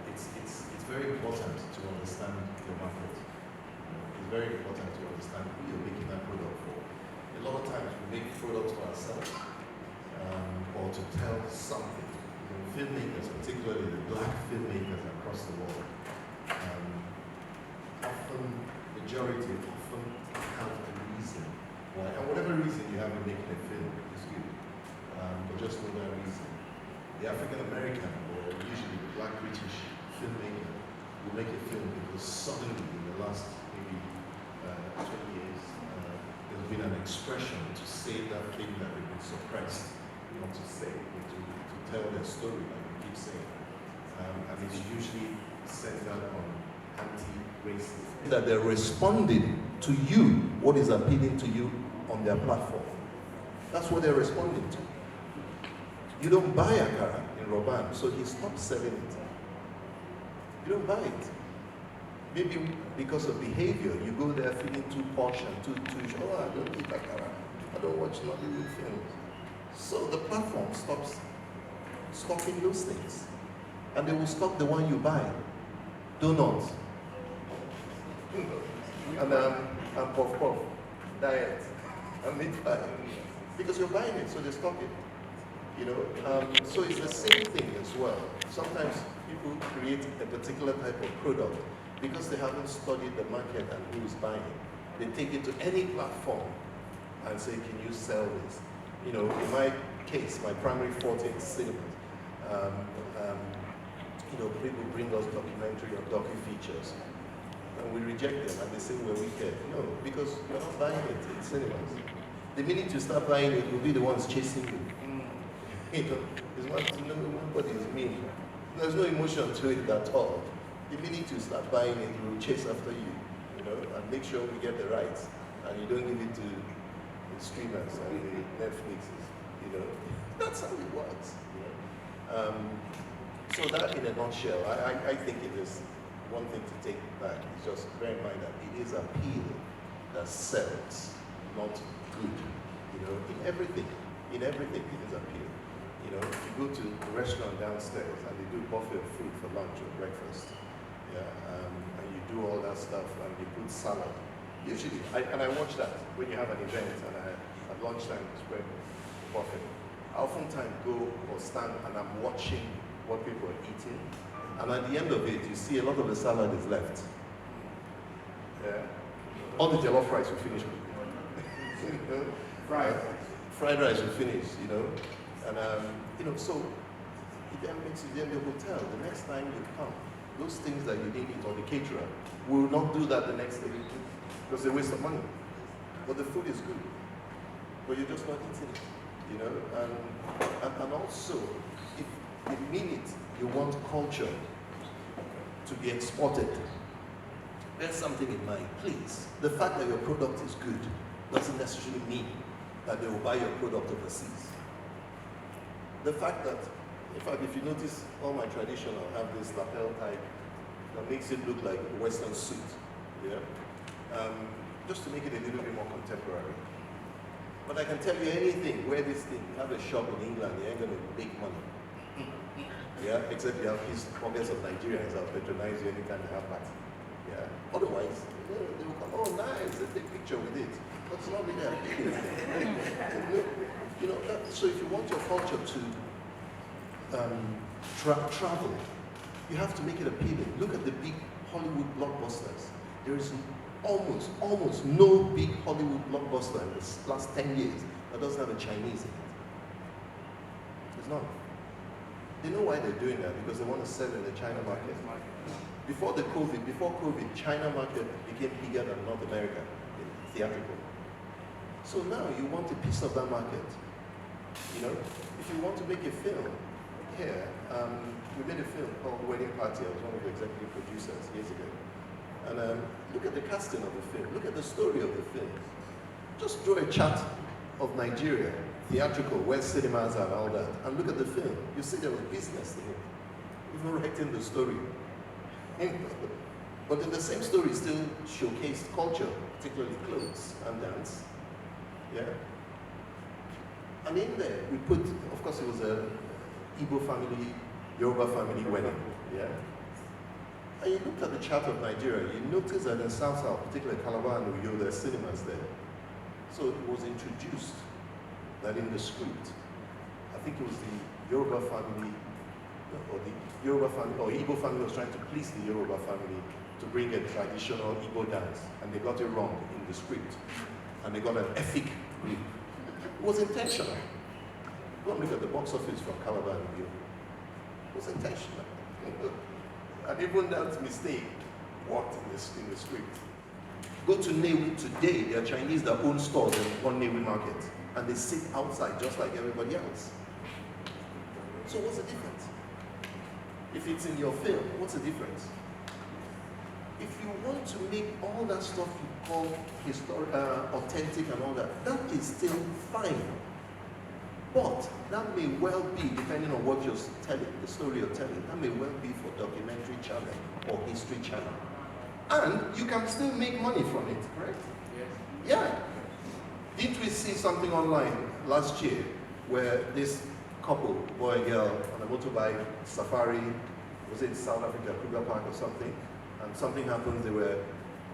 it's very important to understand your market. It's very important to understand who you're making that product for. A lot of times we make products for ourselves or to tell something. Filmmakers, particularly the black filmmakers across the world, majority often have a reason why, and whatever reason you have in making a film is good, but just know that reason. The African American, or usually the black British filmmaker, will make a film because suddenly in the last maybe 20 years, there's been an expression to say that thing that they've been suppressed, not to say, but to tell their story, like we keep saying. And it's usually centered on anti-racism. That they're responding to you, what is appealing to you on their platform. That's what they're responding to. You don't buy Akara in Roban, so he stopped selling it. You don't buy it. Maybe because of behavior, you go there feeling too posh and too, oh, I don't eat Akara. I don't watch Nollywood films. So the platform stops stocking those things. And they will stock the one you buy. Donuts. And puff puff. Diet. And meat pie. Because you're buying it, so they stock it. So it's the same thing as well. Sometimes people create a particular type of product because they haven't studied the market and who is buying it. They take it to any platform and say, can you sell this? In my case, my primary forte is cinemas. People bring us documentary or docu-features, and we reject them, and they say we're wicked. No, because you're not buying it in cinemas. The minute you start buying it, you'll be the ones chasing you. It's not, nobody is mean. There's no emotion to it at all. The minute you start buying it, we will chase after you, and make sure we get the rights, and you don't give it to the streamers and the Netflixes, That's how it works. So that, in a nutshell, I think it is one thing to take back. Is just bear in mind that it is appeal that sells, not good. In everything it is appeal. If you go to a restaurant downstairs and they do buffet of food for lunch or breakfast, and you do all that stuff and you put salad. Usually, I watch that when you have an event and at lunchtime spread buffet. I oftentimes go or stand and I'm watching what people are eating, and at the end of it, you see a lot of the salad is left. All the jollof rice will finish. Fried rice will finish, and so it then makes you in the hotel. The next time you come, those things that you didn't eat, or the caterer will not do that the next day because they waste of money. But the food is good, but you're just not eating it, and also, if the minute you want culture to be exported, bear something in mind, please. The fact that your product is good doesn't necessarily mean that they will buy your product overseas. The fact that, in fact, if you notice, all my traditional have this lapel type that makes it look like a Western suit, just to make it a little bit more contemporary. But I can tell you anything, wear this thing, have a shop in England, you ain't going to make money. Except you have these pockets of Nigerians that patronize you anytime you have party. Otherwise, they will come, oh nice, they take a picture with it. But it's not really appealing. So if you want your culture to travel, you have to make it appealing. Look at the big Hollywood blockbusters. There is almost no big Hollywood blockbuster in the last 10 years that doesn't have a Chinese in it. There's none. They know why they're doing that, because they want to sell in the China market. Before COVID, China market became bigger than North America in theatrical. So now you want a piece of that market. If you want to make a film here, we made a film called Wedding Party. I was one of the executive producers years ago. And look at the casting of the film. Look at the story of the film. Just draw a chart of Nigeria, theatrical, where cinemas are and all that, and look at the film. You see there was business in it. Even writing the story. But in the same story still showcased culture, particularly clothes and dance. And in there we put, of course it was a Igbo family, Yoruba family wedding. And you looked at the chart of Nigeria, you noticed that in South, particularly Calabar and Uyo, there are cinemas there. So it was introduced that in the script, I think it was the Yoruba family, or Igbo family was trying to please the Yoruba family to bring a traditional Igbo dance, and they got it wrong in the script, and they got an ethnic group. It was intentional. Go and look at the box office from Calabar and Uyo. It was intentional. And even that mistake worked in the script. Go to Nnewi today, there are Chinese that own stores in one Nnewi market, and they sit outside just like everybody else. So what's the difference? If it's in your film, what's the difference? If you want to make all that stuff you call authentic and all that, that is still fine. But that may well be, depending on what you're telling, the story you're telling, that may well be for documentary channel or history channel. And you can still make money from it, correct? Yes. Yeah. Didn't we see something online last year where this couple, boy and girl, on a motorbike safari, was it South Africa, Kruger Park or something, and something happened, they were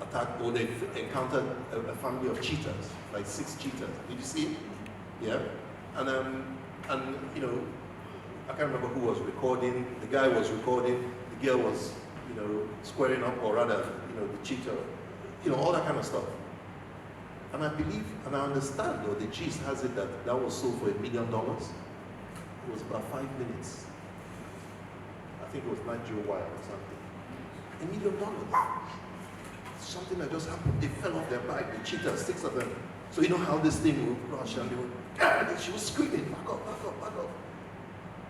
attacked, or they encountered a family of cheetahs, like 6 cheetahs. Did you see it? Yeah. And you know, I can't remember who was recording. The guy was recording. The girl was, you know, squaring up, or rather, you know, the cheetah, you know, all that kind of stuff. And I believe, and I understand, though, the gist has it that that was sold for $1 million. It was about 5 minutes. I think it was Nigel Wire or something. $1 million. Something that just happened. They fell off their bike, the cheetahs, 6 of them. So you know how this thing will crash, and they would, and she was screaming, back up, back up, back up.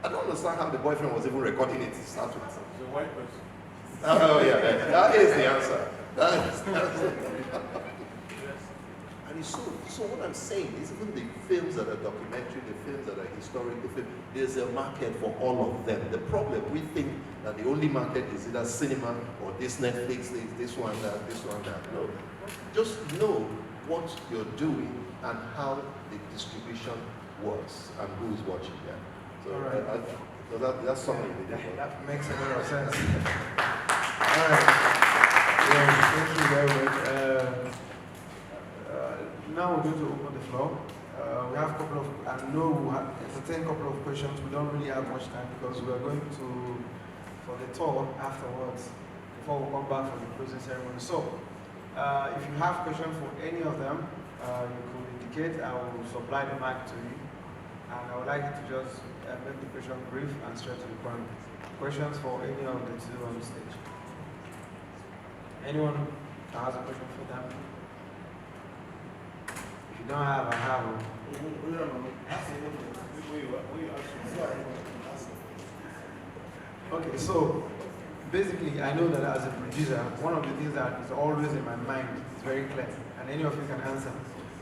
I don't understand how the boyfriend was even recording it to start with. It's a white person. Oh yeah, that is the answer. That's and it's so what I'm saying is, even the films that are documentary, the films that are historic, there's a market for all of them. The problem, we think that the only market is either cinema or this Netflix, this one, that, this one, that. No. Just know what you're doing and how the distribution works and who is watching. Yeah. So, right. So that's something. That makes a lot of sense. All right. Yeah, thank you very much. Now we're going to open the floor. We have a couple of, I know we have entertained a couple of questions. We don't really have much time because we are going for the tour afterwards before we come back for the closing ceremony. So, if you have questions for any of them, you could indicate. I will supply the mic to you. And I would like you to just make the question brief and straight to the point. Questions for any of the two on the stage? Anyone that has a question for them? If you don't have, I have one. Okay, so basically, I know that as a producer, one of the things that is always in my mind is very clear, and any of you can answer.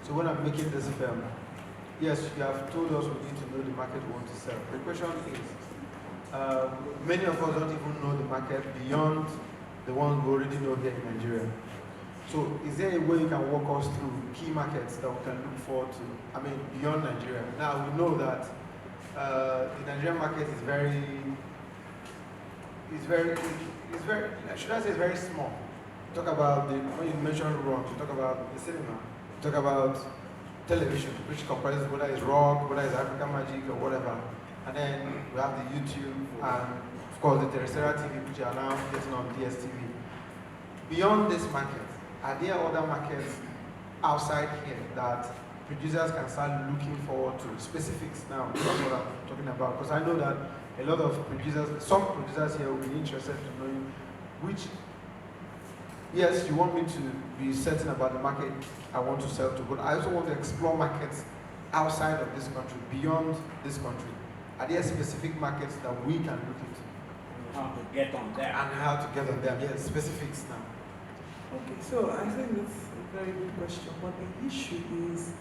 So when I'm making this film, yes, you have told us we need to know the market we want to sell. The question is, many of us don't even know the market beyond the one we already know here in Nigeria. So is there a way you can walk us through key markets that we can look forward to, I mean, beyond Nigeria? Now, we know that the Nigerian market is very, should I say it's very small. You talk about, when you mention rock, you talk about the cinema, you talk about television, which comprises whether it's rock, whether it's African magic or whatever. And then we have the YouTube and of course the terrestrial TV, which are now getting on DSTV. Beyond this market, are there other markets outside here that producers can start looking forward to? Specifics now, that's what I'm talking about. Because I know that a lot of producers, some producers here will be interested to know which, yes, you want me to be certain about the market I want to sell to, but I also want to explore markets outside of this country, beyond this country. Are there specific markets that we can look into? How to get on there. And how to get on them, yes, specifics now. Okay, so I think that's a very good question, but the issue is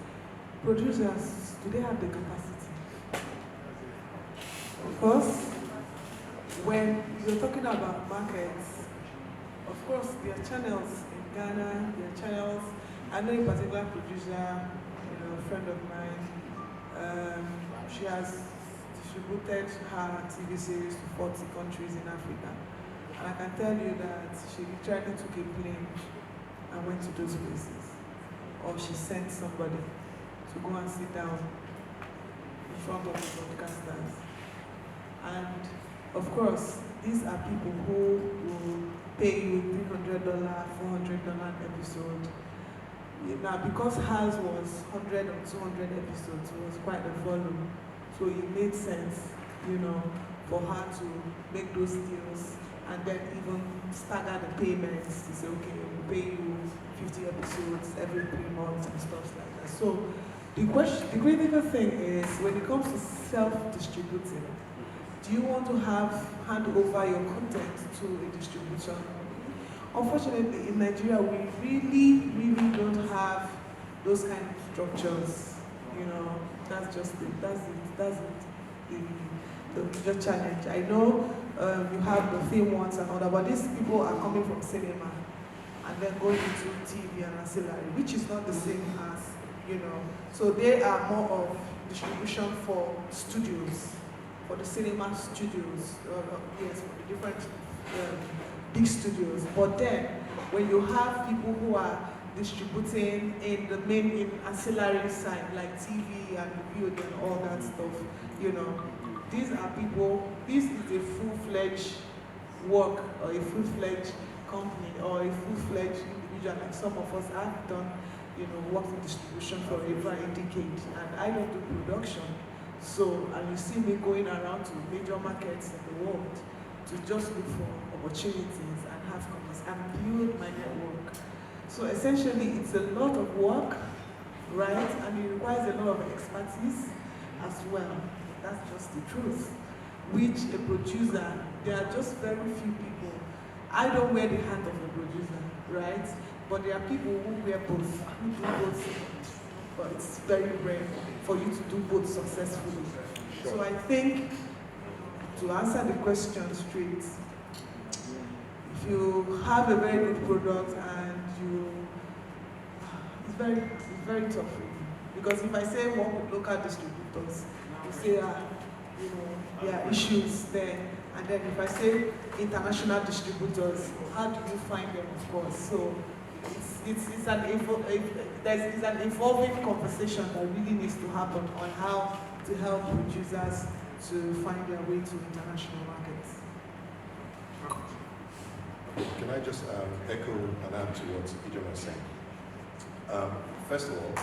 producers, do they have the capacity? Because when you're talking about markets, of course there are channels in Ghana, there are channels, I know a particular producer, a friend of mine, she has distributed her TV series to 40 countries in Africa. And I can tell you that she literally took a plane and went to those places. Or she sent somebody to go and sit down in front of the broadcasters. And of course, these are people who will pay you $300, $400 an episode. Now, because hers was 100 or 200 episodes, it was quite a volume. So it made sense, for her to make those deals and then even stagger the payments to say, okay, we'll pay you 50 episodes every 3 months and stuff like that. So the critical thing is, when it comes to self-distributing, do you want to hand over your content to a distributor? Unfortunately, in Nigeria, we really don't have those kind of structures. you know, that's just it. That's the major challenge. I know you have the film ones and all that, but these people are coming from cinema and then going into TV and ancillary, which is not the same as, you know. So they are more of distribution for studios, for the cinema studios, yes, for the different big studios. But then, when you have people who are distributing in the main in ancillary side, like TV and VOD and all that stuff, you know, these are people, this is a full-fledged work or a full-fledged company or a full-fledged individual, like some of us have done, you know, worked in distribution for over a decade, and I don't do production. So, and you see me going around to major markets in the world to just look for opportunities and have conversations and build my network. So essentially, it's a lot of work, right? And it requires a lot of expertise as well. That's just the truth. Which a producer, there are just very few people. I don't wear the hand of a producer, right? But there are people who wear both, who do both. But it's very rare for you to do both successfully. Sure. So I think, to answer the question straight, if you have a very good product and it's very tough for you. Because if I say work with local distributors, you say, you know, there are issues there. And then if I say international distributors, how do you find them, of course? So it's an evolving conversation that really needs to happen on how to help producers to find their way to international markets. Can I just echo and add to what Ijeoma was saying? First of all,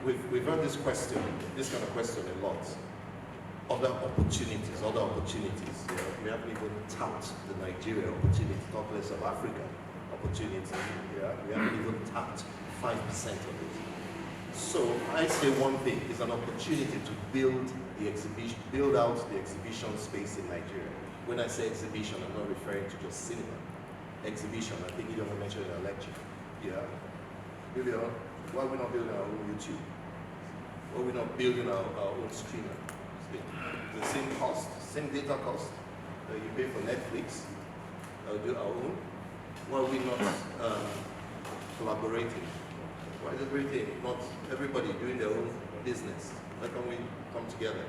we've heard this kind of question a lot. Other opportunities. Yeah. We haven't even tapped the Nigeria opportunity, talk less of Africa opportunity. Yeah. We haven't even tapped 5% of it. So I say one thing is an opportunity to build out the exhibition space in Nigeria. When I say exhibition, I'm not referring to just cinema. Exhibition, I think you don't mention in a lecture. Yeah. Why are we not building our own YouTube? Why are we not building our own streamer? The same cost, same data cost that you pay for Netflix, do our own. Why are we not collaborating? Why is not everybody doing their own business? Why can't we come together?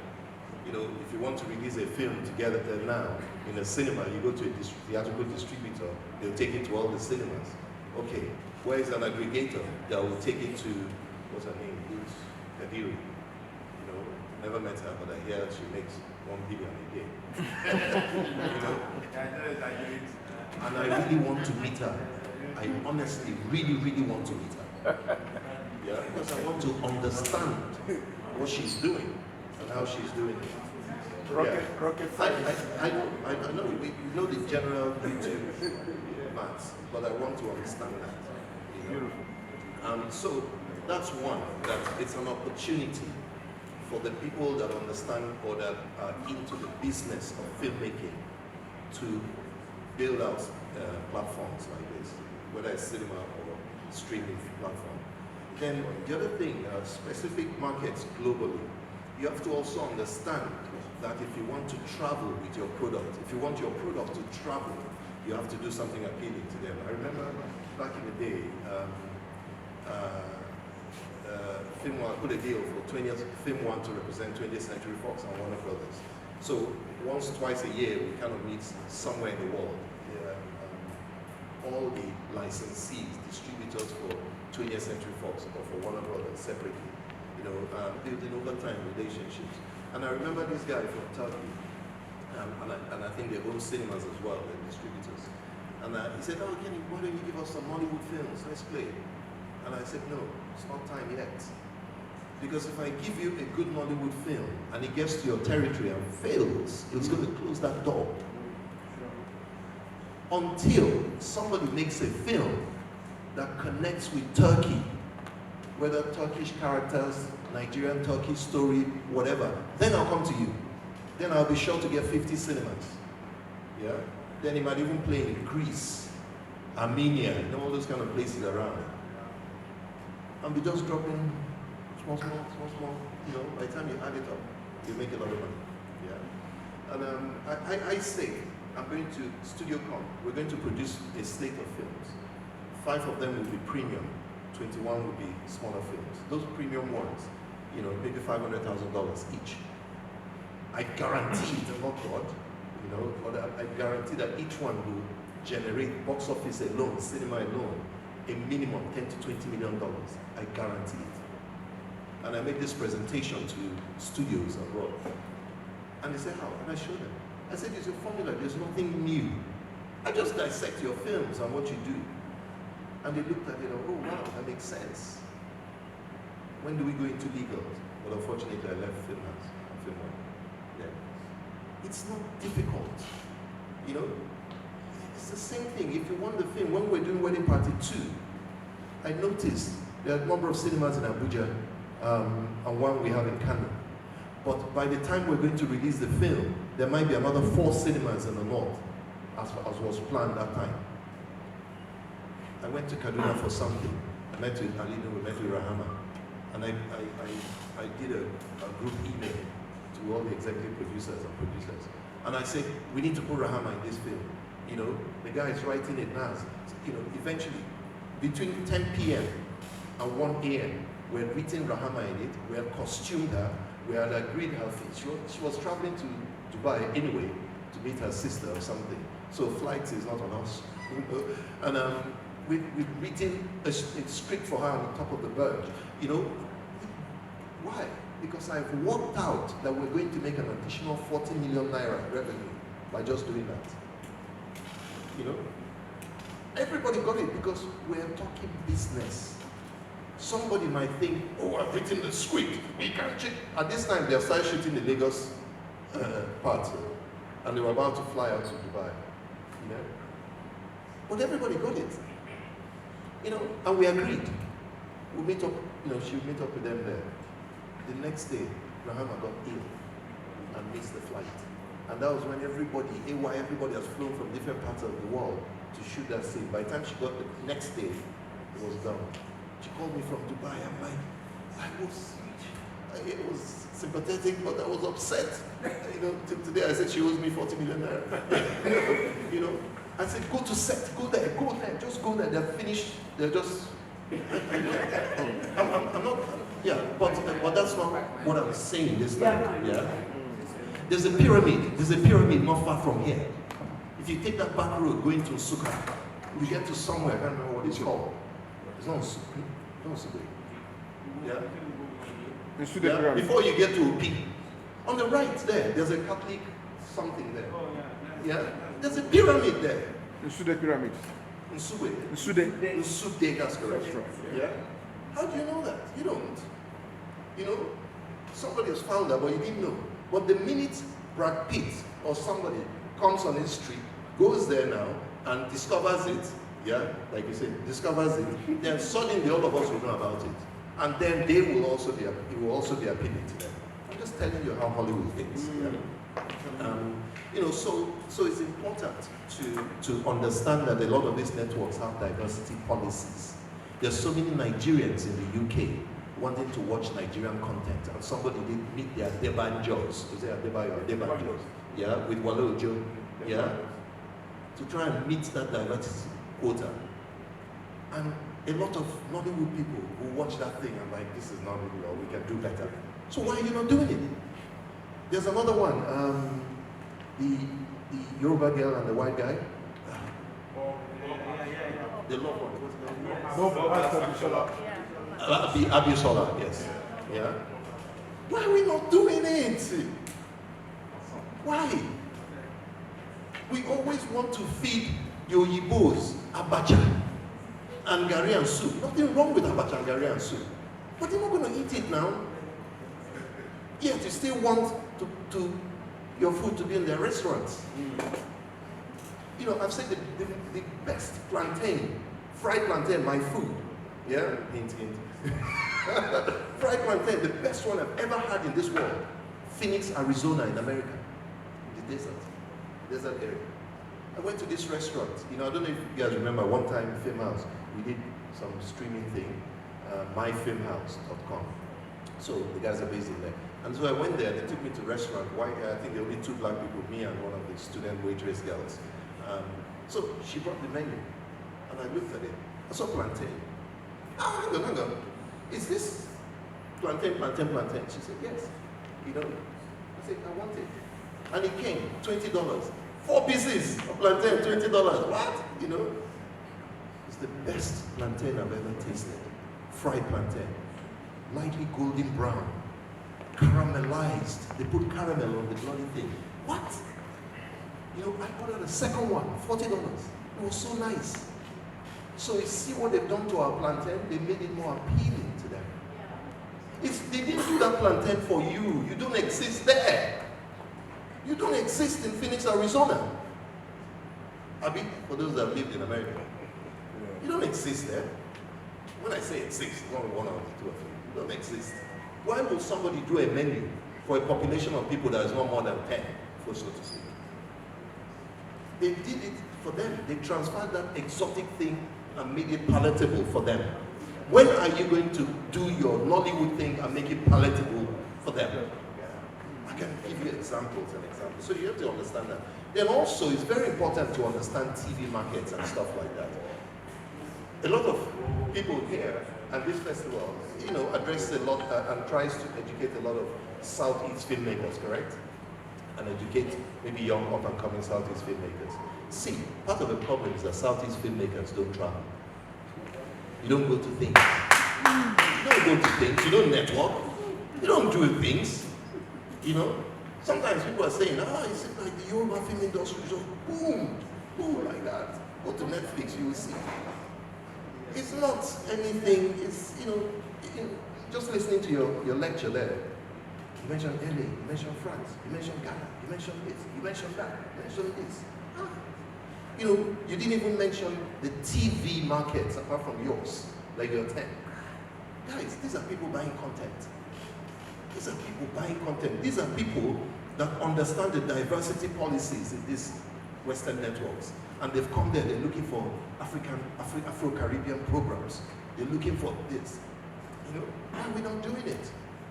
You know, if you want to release a film together now in a cinema, you go to a theatrical distributor, they'll take it to all the cinemas. Okay, where is an aggregator that will take it to, what's her name, Ruth Kadiri? You know, never met her, but I hear she makes $1 billion a day. You know? And I really want to meet her. I honestly really want to meet her. Yeah, because I want to understand what she's doing and how she's doing it. I know, we know the general YouTube maths, but I want to understand that. You know? So that's one, that it's an opportunity for the people that understand or that are into the business of filmmaking to build out platforms like this, whether it's cinema or streaming platform. Then the other thing, specific markets globally, you have to also understand that if you want to travel with your product, if you want your product to travel, you have to do something appealing to them. I remember back in the day, Film One put a deal for Film One to represent 20th Century Fox and Warner Brothers. So twice a year, we kind of meet somewhere in the world. All the licensees, distributors for 20th Century Fox or for Warner Brothers separately, you know, building over time relationships. And I remember this guy from Turkey, and I think they own cinemas as well, they're distributors. And he said, oh, Kenny, why don't you give us some Hollywood films, let's play. And I said, no, it's not time yet. Because if I give you a good Hollywood film and it gets to your territory and fails, it's going to close that door. Until somebody makes a film that connects with Turkey, whether Turkish characters, Nigerian Turkey story, whatever, then I'll come to you. Then I'll be sure to get 50 cinemas. Yeah? Then it might even play in Greece, Armenia, and all those kind of places around. and we just drop in small, you know, by the time you add it up, you make a lot of money. Yeah. And I say, I'm going to StudioCon, we're going to produce a slate of films. 5 of them will be premium, 21 will be smaller films. Those premium ones, you know, maybe $500,000 each. I guarantee, not God, you know, but I guarantee that each one will generate box office alone, cinema alone, a minimum $10 to $20 million. I guarantee it. And I make this presentation to studios abroad. And they say, how? And I show them. I said, it's a formula, there's nothing new. I just dissect your films and what you do. And they looked at it and, oh wow, that makes sense. When do we go into legal? Well, unfortunately, I left film house. Yeah. It's not difficult, you know? It's the same thing. If you want the film, when we're doing Wedding Party 2, I noticed there are a number of cinemas in Abuja and one we have in Kene. But by the time we're going to release the film, there might be another 4 cinemas in the north, as was planned that time. I went to Kaduna for something. I met with Alina, we met with Rahama, and I did a group email to all the executive producers and producers. And I said, we need to put Rahama in this film. You know, the guy is writing it now. You know, eventually, between 10 p.m. and 1 a.m., we had written Rahama in it, we had costumed her, we had agreed her fee. She was traveling to Dubai anyway to meet her sister or something. So flights is not on us. And we've written a script for her on the top of the bird. You know, why? Because I've worked out that we're going to make an additional 40 million naira revenue by just doing that. You know? Everybody got it because we're talking business. Somebody might think, oh, I've written the script, we can't check. At this time, they started shooting the Lagos part, and they were about to fly out to Dubai. You know? But everybody got it. You know, and we agreed. We meet up, you know, she would meet up with them there. The next day, Rahama got ill and missed the flight. And that was when everybody has flown from different parts of the world to shoot that scene. By the time she got the next day, it was done. She called me from Dubai. I'm like, it was sympathetic, but I was upset. You know, today I said she owes me 40 million naira. You know, I said, go to set, go there, just go there. They're finished. They're just. I'm not. Yeah, but that's not what I'm saying this time. Yeah. There's a pyramid not far from here. If you take that back road going to Suka, you get to somewhere. I can't remember what it's called. It's not Suka. Yeah. Yeah. Before you get to Opi, on the right there's a Catholic something there. Yeah. There's a pyramid there. Nsude pyramid. Nsude, that's correct. Yeah. How do you know that? You don't. You know, somebody has found that, but you didn't know. But the minute Brad Pitt or somebody comes on his street, goes there now and discovers it, yeah, like you said, discovers it, then suddenly all of us will know about it. And then it will also be appealing to them. I'm just telling you how Hollywood thinks. Yeah? You know, so it's important to understand that a lot of these networks have diversity policies. There's so many Nigerians in the UK wanting to watch Nigerian content, and somebody did meet their Debanjos, to say Adebayo or Debanjos, yeah, with Wale Ojo, yeah, to try and meet that diversity quota. And a lot of Nollywood people who watch that thing and like, this is not really well, we can do better. So why are you not doing it? There's another one, the Yoruba girl and the white guy. The love one, what's the name? Abisola, yes. Yeah. Why are we not doing it? Why? We always want to feed the Oyibos abacha and Ghanaian soup. Nothing wrong with abacha and Ghanaian soup. But you're not going to eat it now. Yet you still want your food to be in their restaurants. You know, I've said the best plantain, fried plantain, my food. Yeah? Hint, hint. Fried plantain, the best one I've ever had in this world. Phoenix, Arizona in America. In the desert area. I went to this restaurant. You know, I don't know if you guys remember one time in Film House, we did some streaming thing. myfilmhouse.com. So the guys are based in there. And so I went there, they took me to a restaurant. I think there were only 2 black people, me and one of the student waitress girls. So she brought the menu, and I looked at it. I saw plantain. Hang on. Is this plantain? She said, yes. You know, I said, I want it. And it came, $20. 4 pieces of plantain, $20. What? You know? It's the best plantain I've ever tasted. Fried plantain. Lightly golden brown. Caramelized. They put caramel on the bloody thing. What? You know, I ordered a second one, $40. It was so nice. So you see what they've done to our plantain? They made it more appealing to them. They didn't do that plantain for you. You don't exist there. You don't exist in Phoenix, Arizona. I mean, for those that have lived in America. You don't exist there. When I say exist, it's not one out of the 2 of you. You don't exist. Why would somebody do a menu for a population of people that is not more than 10, for so to speak? They did it for them. They transferred that exotic thing and made it palatable for them. When are you going to do your Nollywood thing and make it palatable for them? I can give you examples and examples. So you have to understand that. Then also, it's very important to understand TV markets and stuff like that. A lot of people here at this festival, you know, address a lot and tries to educate a lot of Southeast filmmakers, correct? And educate maybe young up-and-coming Southeast filmmakers. See, part of the problem is that Southeast filmmakers don't travel. You don't go to things. You don't go to things. You don't network. You don't do things. You know? Sometimes people are saying, is it like the Yoruba film industry? Just boom, boom, like that. Go to Netflix, you will see. It's not anything, it's, you know, just listening to your lecture there. You mentioned LA, you mentioned France, you mentioned Ghana, you mentioned this, you mentioned that, you mentioned this. You know, you didn't even mention the TV markets apart from yours, like your 10. Guys, these are people buying content. These are people buying content. These are people that understand the diversity policies in these Western networks. And they've come there, they're looking for Afro-Caribbean programs. They're looking for this. You know, why are we not doing it?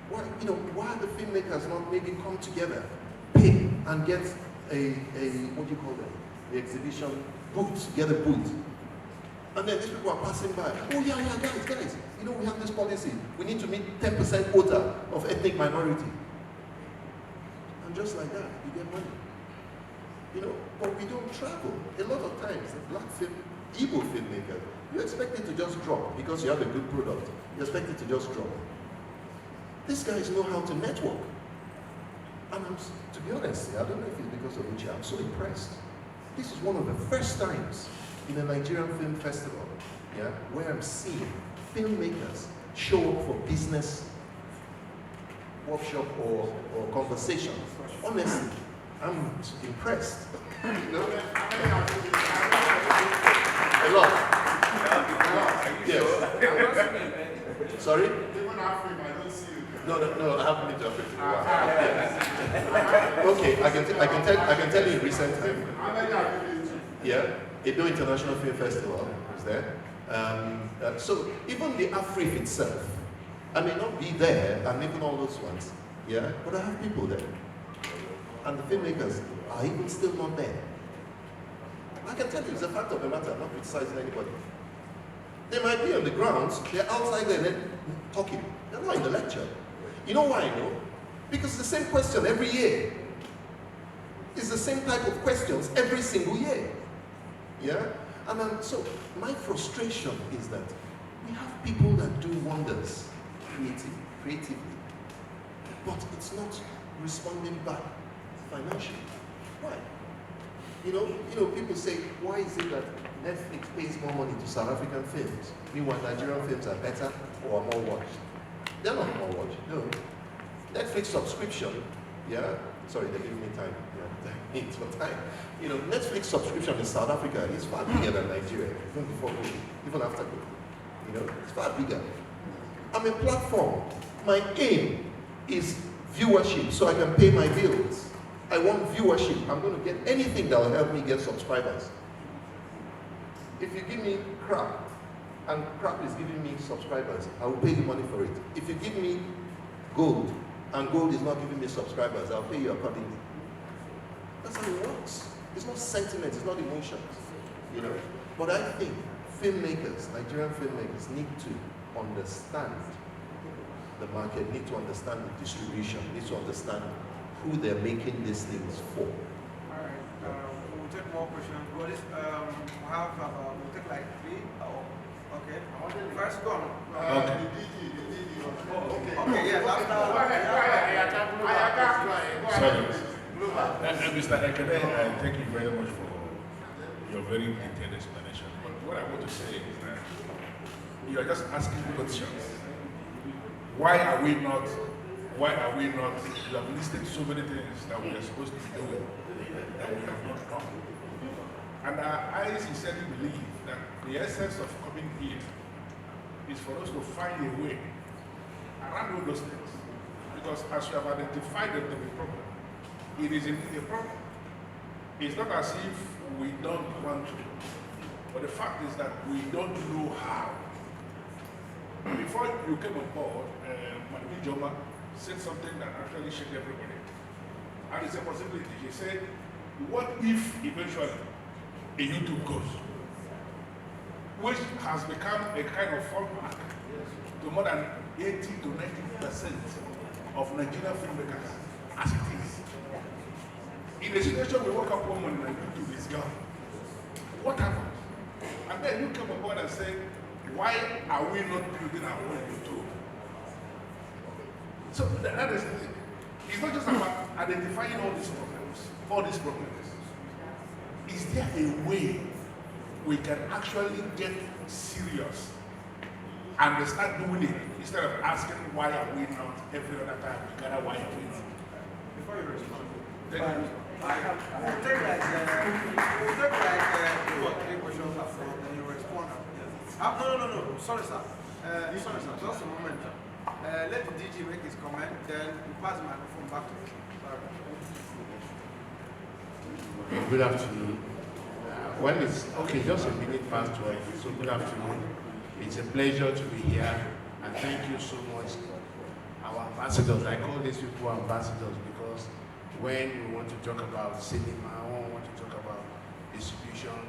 Why, you know, why are the filmmakers not maybe come together, pay, and get a what do you call them? The exhibition booth, get a booth. And then these people are passing by. Oh yeah, guys, you know, we have this policy. We need to meet 10% quota of ethnic minority. And just like that, you get money. You know, but we don't travel. A lot of times, the black film, Igbo filmmaker, you expect it to just drop because you have a good product. You expect it to just drop. These guys know how to network. And to be honest, I don't know if it's because of which I'm so impressed. This is one of the first times in a Nigerian film festival, yeah, where I'm seeing filmmakers show up for business workshop or conversation. Honestly, I'm impressed. You know? A lot. Yes. Sorry? Even Africa, I don't see you. No, I haven't been to Africa in a while. Okay, I can tell you in recent time. Yeah, Edo International Film Festival is there. So even the Afrif itself, I may not be there, and even all those ones, yeah, but I have people there. And the filmmakers are even still not there. I can tell you, it's a fact of the matter, I'm not criticizing anybody. They might be on the grounds, they're outside there then talking. They're not in the lecture. You know why I know? Because it's the same question every year. It's the same type of questions every single year. Yeah? And so my frustration is that we have people that do wonders creatively, but it's not responding back financially. Why? You know, people say, why is it that Netflix pays more money to South African films, meanwhile Nigerian films are better or are more watched? They're not more watched, no. Netflix subscription, yeah, sorry, they're giving me time, yeah, it's for time. You know, Netflix subscription in South Africa is far bigger than Nigeria, even before COVID, even after COVID. You know, it's far bigger. I'm a platform. My aim is viewership so I can pay my bills. I want viewership. I'm going to get anything that will help me get subscribers. If you give me crap, and crap is giving me subscribers, I will pay you money for it. If you give me gold, and gold is not giving me subscribers, I'll pay you accordingly. That's how it works. It's not sentiment, it's not emotions, you know. But I think filmmakers, Nigerian filmmakers, need to understand the market, need to understand the distribution, need to understand who they're making these things for. All right, we'll take more questions. What is, we'll take like 3. Okay. First, go on. Okay. Okay, yes, Sorry. Mr. Kene, thank you very much for your very detailed explanation. But what I want to say is that you are just asking questions. Why are we not, you have listed so many things that we are supposed to be doing that we have not done. And I sincerely believe that the essence of coming here is for us to find a way around all those things. Because as you have identified them to be a problem, it is indeed a problem. It's not as if we don't want to, but the fact is that we don't know how. Before you came on board, Ijeoma said something that actually shook everybody. And it's a possibility. She said, what if eventually a YouTube goes? Which has become a kind of fallback to more than 80 to 90% of Nigerian filmmakers as it is. In a situation we woke up one morning and YouTube is gone. What happened? And then you came on board and said, why are we not building our own YouTube? So that is the thing. It's not just about identifying all these problems. Is there a way we can actually get serious and start doing it instead of asking why are we not every other time we gather why are we not? Before you respond, Thank you. we'll take like 2 or 3 questions up front, then you respond. No. Sorry, sir. Just a moment. Let the DG make his comment, then we pass the microphone back to him. Sorry. Good afternoon. Well, it's okay, just a minute past 12, so good afternoon. It's a pleasure to be here, and thank you so much, our ambassadors. I call these people ambassadors because when we want to talk about cinema, when we want to talk about distribution,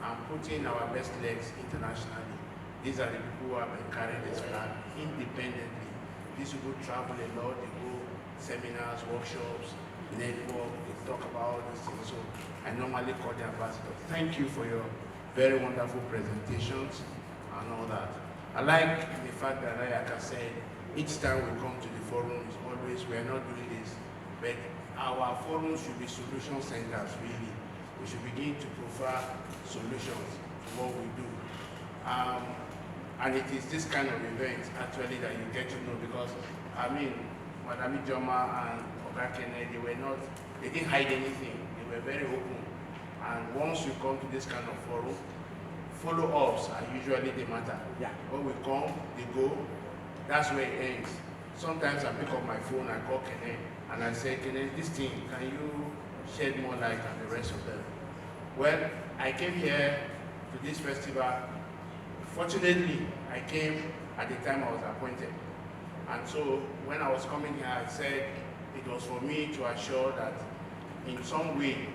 and putting our best legs internationally, these are the people who have been carrying this flag independently. These people travel a lot, they go seminars, workshops, network, they talk about these things. So I normally call the ambassadors. Thank you for your very wonderful presentations and all that. I like the fact that, like I said, each time we come to the forum, it's always, we are not doing this, but our forums should be solution centers, really. We should begin to prefer solutions to what we do. And it is this kind of event, actually, that you get to know, because, I mean, Madam Ijeoma and Kene, they didn't hide anything. They were very open. And once you come to this kind of forum, follow-ups are usually the matter. Yeah. When we come, they go, that's where it ends. Sometimes I pick up my phone, I call Kene, and I say, Kene, this thing, can you shed more light on the rest of them? Well, I came here to this festival. Fortunately, I came at the time I was appointed. And so when I was coming here, I said it was for me to assure that in some way,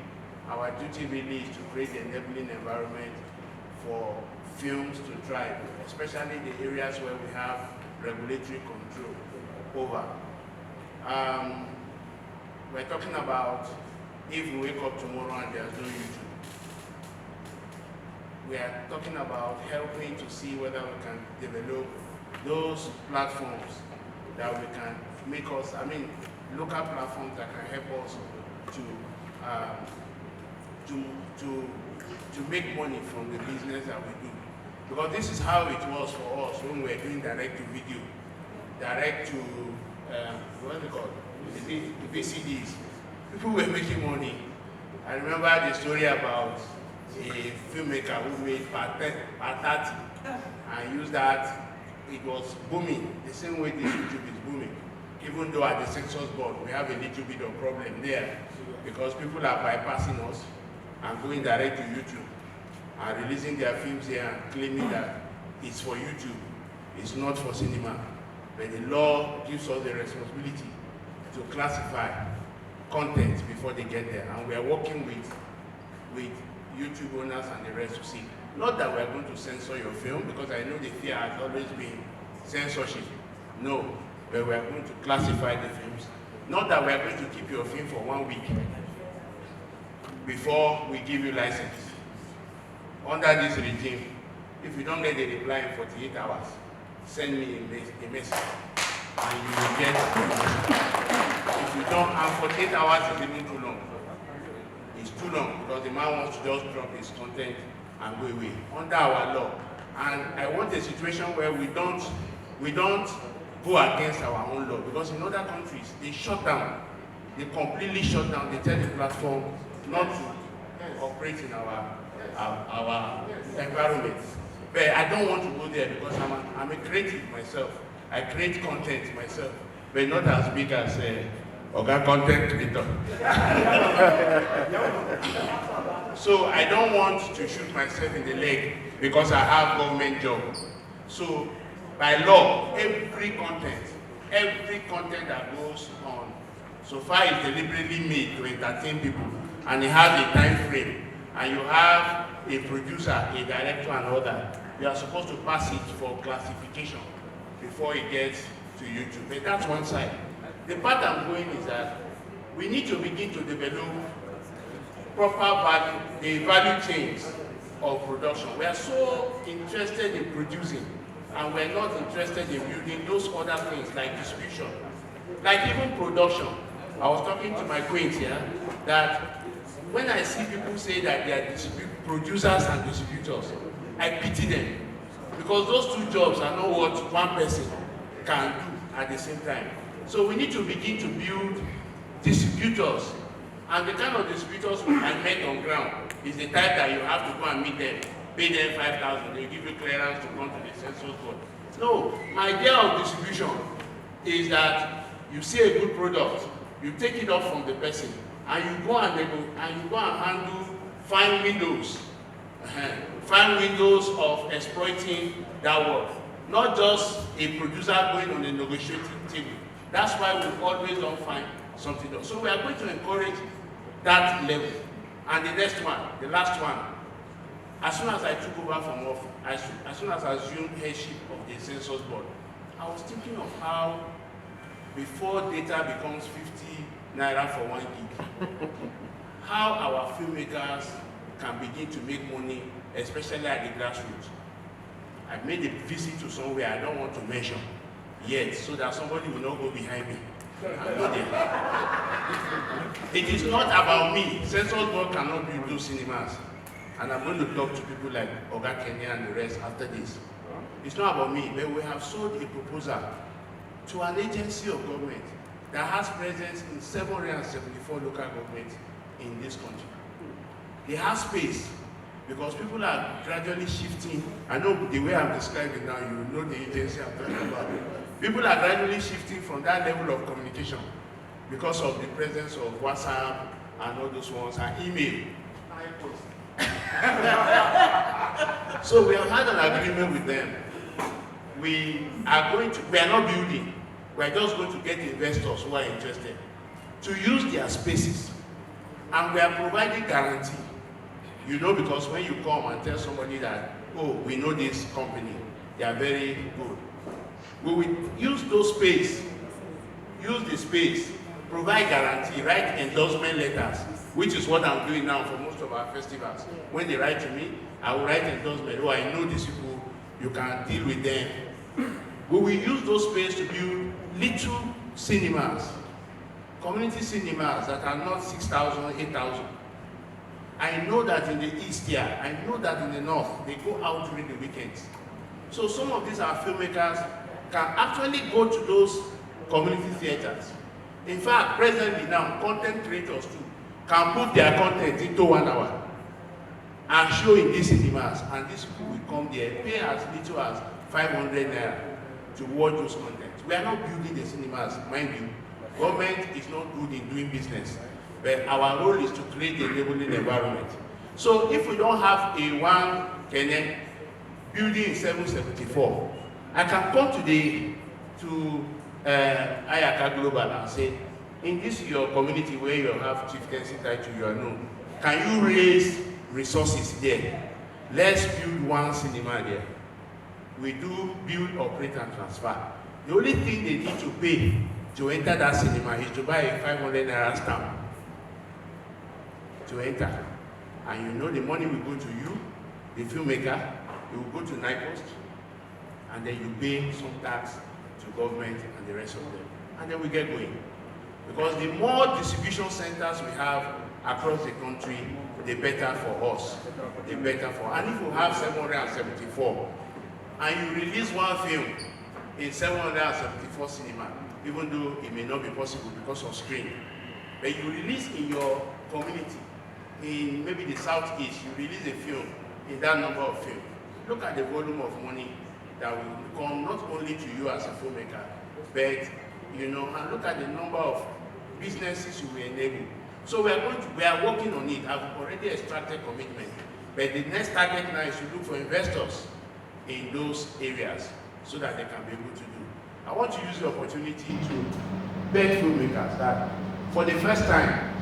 our duty really is to create an enabling environment for films to thrive, especially the areas where we have regulatory control over. We're talking about if we wake up tomorrow and there's no YouTube. We are talking about helping to see whether we can develop those platforms that we can make us, local platforms that can help us to make money from the business that we do. Because this is how it was for us when we were doing direct to video, direct to, what do you call it? The VCDs. People were making money. I remember the story about a filmmaker who made part 30 and used that. It was booming, the same way this YouTube is booming. Even though at the Censors Board, we have a little bit of problem there because people are bypassing us and going direct to YouTube and releasing their films here and claiming that is for YouTube. It's not for cinema. But the law gives us the responsibility to classify content before they get there. And we are working with YouTube owners and the rest to see. Not that we are going to censor your film, because I know the fear has always been censorship. No, but we are going to classify the films. Not that we are going to keep your film for 1 week before we give you license. Under this regime, if you don't get a reply in 48 hours, send me a message and you will get if you don't, and 48 hours is even too long. It's too long because the man wants to just drop his content and go away under our law. And I want a situation where we don't go against our own law, because in other countries they shut down, they completely shut down, they tell the platform not to operate in our environment. But I don't want to go there because I'm a creative myself. I create content myself, but not as big as Oga content creator. So I don't want to shoot myself in the leg because I have government job. So by law, every content that goes on so far is deliberately made to entertain people, and it has a time frame, and you have a producer, a director, and all that. You are supposed to pass it for classification before it gets to YouTube. But that's one side. The part I'm going is that we need to begin to develop proper value, the value chains of production. We are so interested in producing, and we're not interested in building those other things like distribution, like even production. I was talking to my queens here that when I see people say that they are producers and distributors, I pity them, because those two jobs are not what one person can do at the same time. So we need to begin to build distributors, and the kind of distributors I met on ground is the type that you have to go and meet them, pay them 5,000, they give you clearance to come to the census board. No, my idea of distribution is that you see a good product, you take it off from the person, and you go and handle fine windows. Find windows of exploiting that work. Not just a producer going on a negotiating table. That's why we always don't find something else. So we are going to encourage that level. And the next one, the last one, as soon as I took over from office, as soon as I assumed headship of the census board, I was thinking of how before data becomes 50 naira for 1 gig, how our filmmakers can begin to make money, especially at the grassroots. I made a visit to somewhere I don't want to mention yet, so that somebody will not go behind me and go there. It is not about me. Census board cannot build those cinemas. And I'm going to talk to people like Oga Kene and the rest after this. It's not about me, but we have sold a proposal to an agency of government that has presence in 774 local governments in this country. They have space because people are gradually shifting. I know the way I'm describing now, you know the agency I'm talking about. People are gradually shifting from that level of communication because of the presence of WhatsApp and all those ones, and email. So we have had an agreement with them. We are not building. We are just going to get investors who are interested to use their spaces. And we are providing guarantee. You know, because when you come and tell somebody that, oh, we know this company, they are very good. We will use those space, use the space, provide guarantee, write endorsement letters, which is what I'm doing now for most of our festivals. When they write to me, I will write endorsement. Oh, I know these people, you can deal with them. We will use those space to build little cinemas, community cinemas that are not 6,000, 8,000. I know that in the east here, I know that in the north, they go out during the weekends. So some of these our filmmakers can actually go to those community theaters. In fact, presently now, content creators too can put their content into 1 hour and show in these cinemas, and these people will come there, pay as little as 500 naira to watch those content. We are not building the cinemas, mind you. Government is not good in doing business, but our role is to create a enabling environment. So if we don't have a one Kene building in 774. I can come to Ayaka Global and say, in this your community where you have chieftaincy title, you are known, can you raise resources there? Let's build one cinema there. We do build, operate, and transfer. The only thing they need to pay to enter that cinema is to buy a 500 naira stamp to enter. And you know the money will go to you, the filmmaker, it will go to NIPOST, and then you pay some tax to government and the rest of them. And then we get going. Because the more distribution centers we have across the country, the better for us. The better for, and if you have 774, and you release one film in 774 cinema, even though it may not be possible because of screen, but you release in your community, in maybe the southeast, you release a film in that number of films. Look at the volume of money that will come not only to you as a filmmaker, but you know, and look at the number of businesses you will enable. So we are working on it. I've already extracted commitment, but the next target now is to look for investors in those areas so that they can be able to do. I want to use the opportunity to beg filmmakers that for the first time,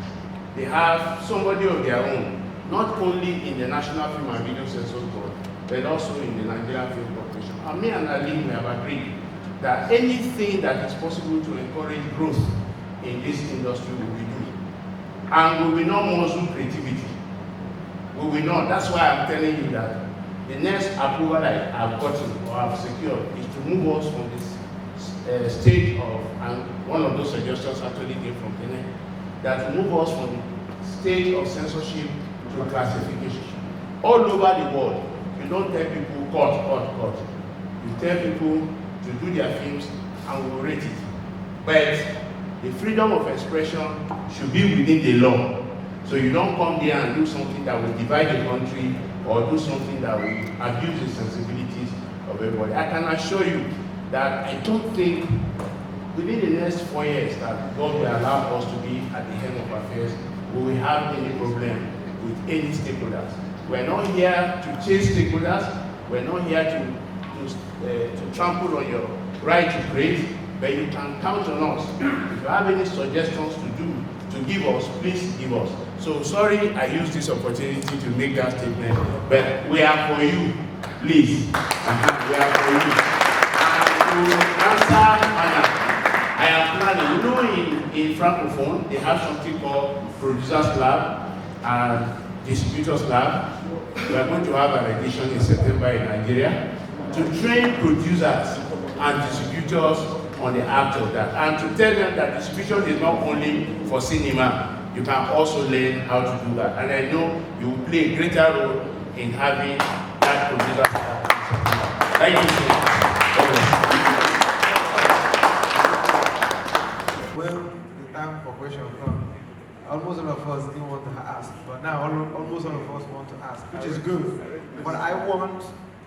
they have somebody of their own, not only in the National Film and Video Censors Board, but also in the Nigerian Film Corporation. And me and Ali, we have agreed that anything that is possible to encourage growth in this industry we will do. And we will not muzzle creativity. We will not. That's why I'm telling you that the next approval I've gotten or I've secured is to move us from this stage of, and one of those suggestions actually came from Kene, that to move us from the stage of censorship to classification. All over the world, you don't tell people cut. You tell people to do their films and we will rate it. But the freedom of expression should be within the law. So you don't come there and do something that will divide the country or do something that will abuse the sensibilities of everybody. I can assure you that I don't think within the next 4 years that God will allow us to be at the head of affairs, we will have any problem with any stakeholders. We're not here to chase stakeholders. We're not here to trample on your right to create, but you can count on us. If you have any suggestions to give us, please give us. So sorry I used this opportunity to make that statement, but we are for you, please. We are for you. And to answer Anna, I am planning, you know, in Francophone, they have something called Producers Lab and Distributors Lab. We are going to have an edition in September in Nigeria to train producers and distributors on the act of that, and to tell them that distribution is not only for cinema, you can also learn how to do that. And I know you will play a greater role in having that producer. Thank you so much. Well, the time for questions come. Almost all of us didn't want to ask, but now almost all of us want to ask, which is good. But I want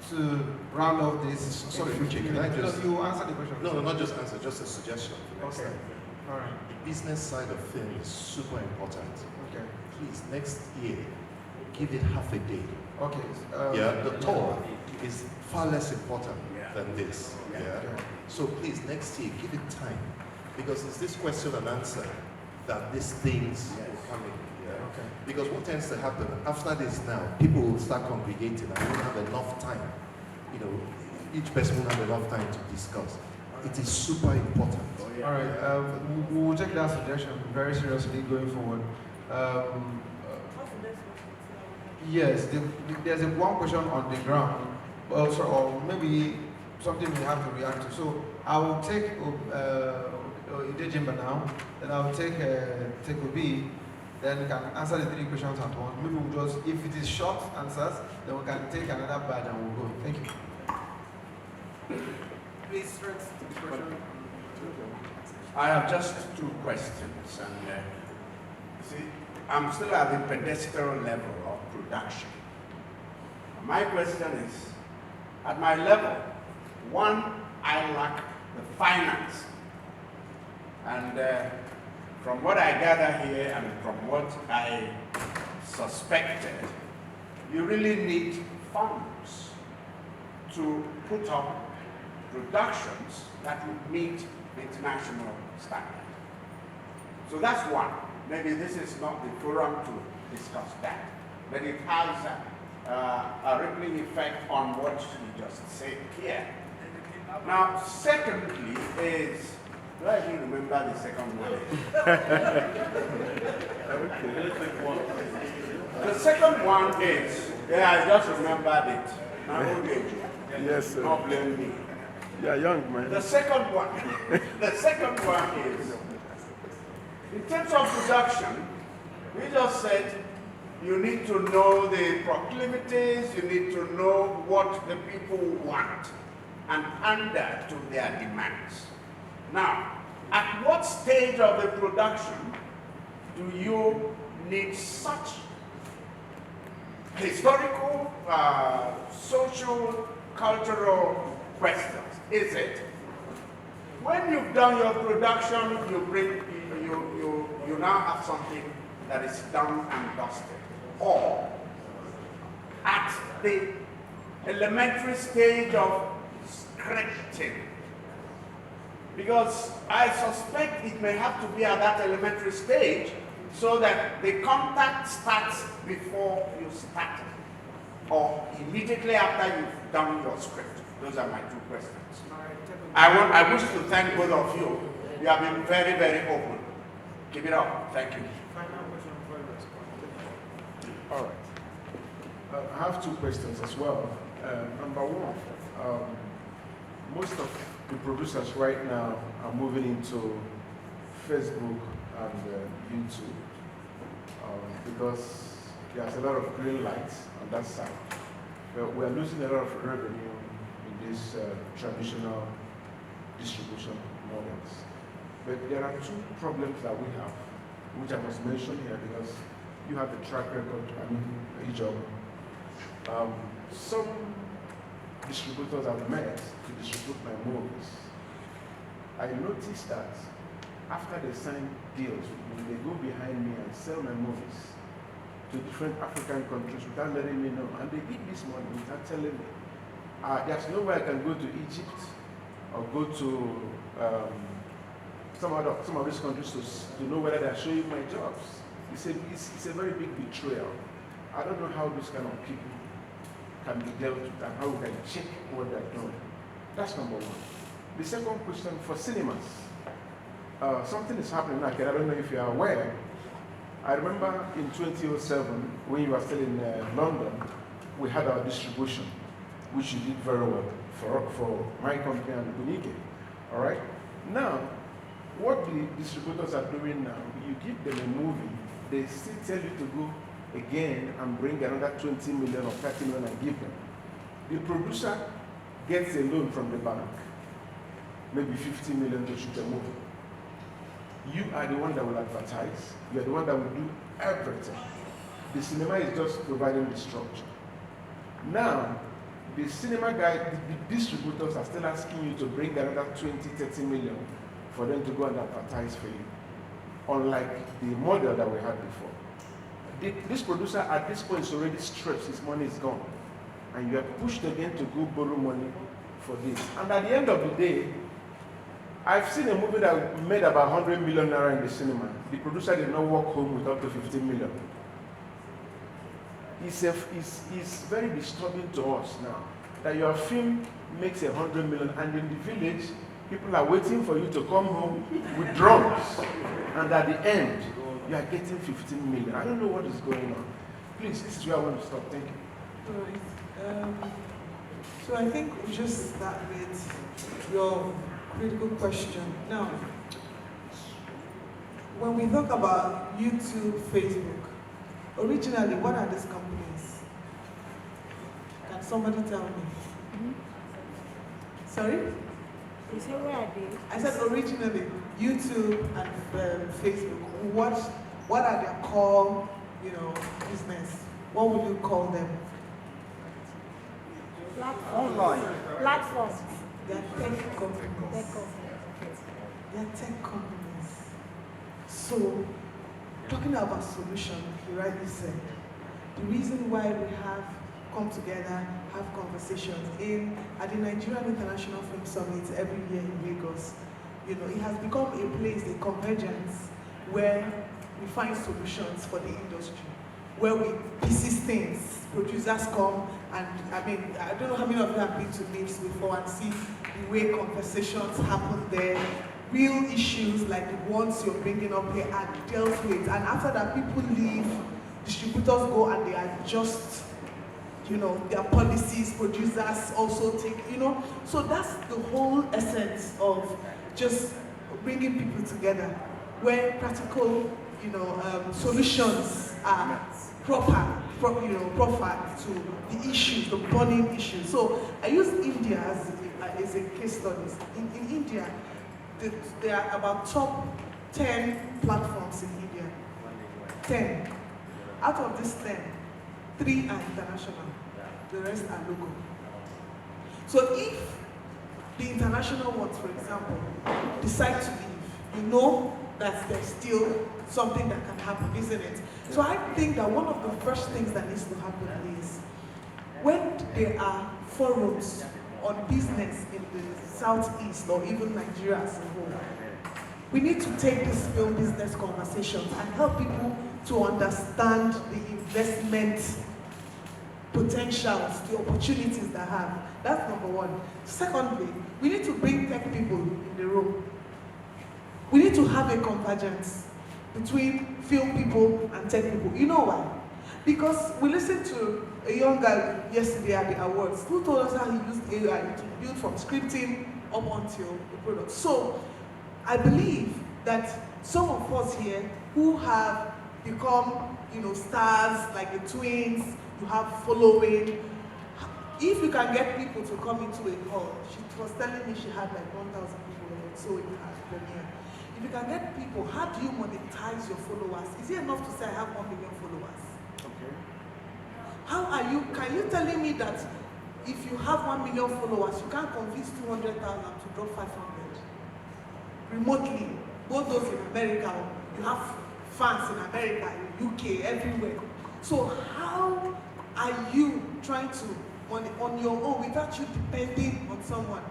to round off this. Sorry, can I just... You answer the question. No, not just answer, just a suggestion for next Okay. time. All right. The business side of film is super important. Okay. Please, next year, give it half a day. Okay. Yeah, the tour is far less important than this. Yeah. Okay. So please, next year, give it time. Because it's this question and answer that these things will come in. Yeah. Okay. Because what tends to happen after this now, people will start congregating and won't have enough time. You know, each person won't have enough time to discuss. It is super important. All right. We will take that suggestion very seriously going forward. Yes, there's one question on the ground, also, or maybe something we have to react to. So I will take Ijeoma now, then I will take Obi, then we can answer the 3 questions at once. Maybe we'll just, if it is short answers, then we can take another batch and we'll go. Thank you. Please, first, the question. I have just 2 questions, and see, I'm still at the pedestal level of production. My question is, at my level, 1, I lack the finance, and from what I gather here and from what I suspected, you really need funds to put up productions that would meet the international standard. So that's one. Maybe this is not the forum to discuss that, but it has a rippling effect on what you just said here. Now, secondly is, do I even remember the second one? The second one is, yeah, I just remembered it. Now, old age. Yes, sir. Don't blame me. Yeah, young man. The second one, is, in terms of production, we just said you need to know the proclivities, you need to know what the people want and pander to their demands. Now, at what stage of the production do you need such historical, social, cultural questions? Is it when you've done your production, you now have something that is done and dusted, or at the elementary stage of scripting? Because I suspect it may have to be at that elementary stage so that the contact starts before you start or immediately after you've done your script. Those are my two questions. I wish to thank both of you. You have been very, very open. Keep it up. Thank you. All right. I have two questions as well. Number one, most of the producers right now are moving into Facebook and YouTube because there's a lot of green lights on that side. We're losing a lot of revenue in these traditional distribution models. But there are two problems that we have, which I must mention here because you have the track record, Ijeoma. Some distributors I've met to distribute my movies, I noticed that after they sign deals with me, they go behind me and sell my movies to different African countries without letting me know. And they give this money without telling me. There's no way I can go to Egypt or go to some of these countries to know whether they're showing my jobs. It's a very big betrayal. I don't know how these kind of people can be dealt with and how we can check what they're doing. That's number one. The second question for cinemas. Something is happening now, I don't know if you are aware. I remember in 2007, when you were still in London, we had our distribution, which you did very well for my company and Bunike. All right? Now, what the distributors are doing now, you give them a movie, they still tell you to go again and bring another 20 million or 30 million and give them. The producer gets a loan from the bank, maybe 50 million to shoot a movie. You are the one that will advertise, you are the one that will do everything. The cinema is just providing the structure. Now, the cinema guy, the distributors are still asking you to bring another 20, 30 million for them to go and advertise for you, unlike the model that we had before. This producer at this point is already stretched, his money is gone. And you are pushed again to go borrow money for this. And at the end of the day, I've seen a movie that made about 100 million naira in the cinema. The producer did not walk home with up to 15 million. It's very disturbing to us now that your film makes 100 million and in the village, people are waiting for you to come home with drums. And at the end, you are getting 15 million. I don't know what is going on. Please, this is where I want to stop. Thank you. All right. So I think we just start with your critical question. Now, when we talk about YouTube, Facebook, originally, what are these companies? Can somebody tell me? Sorry? You say where are they? I said originally, YouTube and Facebook. What are their core, business? What would you call them? Platforms. They're tech companies. They're tech companies. So, talking about solution, you rightly said, the reason why we have come together, have conversations. At the Nigerian International Film Summit every year in Lagos, it has become a place, a convergence, where we find solutions for the industry, where we pieces things. Producers come, and I don't know how many of you have been to meets before and see the way conversations happen there. Real issues like the ones you're bringing up here are dealt with, and after that, people leave, distributors go and they adjust, their policies. Producers also take, so that's the whole essence of just bringing people together, where practical, solutions are proper to the issues, the burning issues. So I use India as a case study. In India, there are about top 10 platforms in India. 10. Out of these 10, 3 are international. The rest are local. So if the international ones, for example, decide to leave, that there's still something that can happen, isn't it? So I think that one of the first things that needs to happen is when there are forums on business in the Southeast or even Nigeria as a whole, we need to take these film business conversations and help people to understand the investment potentials, the opportunities they have. That's number one. Secondly, we need to bring tech people in the room. We need to have a convergence between film people and tech people. You know why? Because we listened to a young guy yesterday at the awards who told us how he used AI to build from scripting up until the product. So I believe that some of us here who have become, stars like the twins, you have following. If you can get people to come into a hall, she was telling me she had like 1,000 people or so in her premiere. If you can get people, how do you monetize your followers? Is it enough to say I have 1 million followers? Okay. Can you telling me that if you have 1 million followers, you can't convince 200,000 to drop 500? Remotely, both those in America, you have fans in America, in UK, everywhere. So how are you trying to, on your own, without you depending on someone?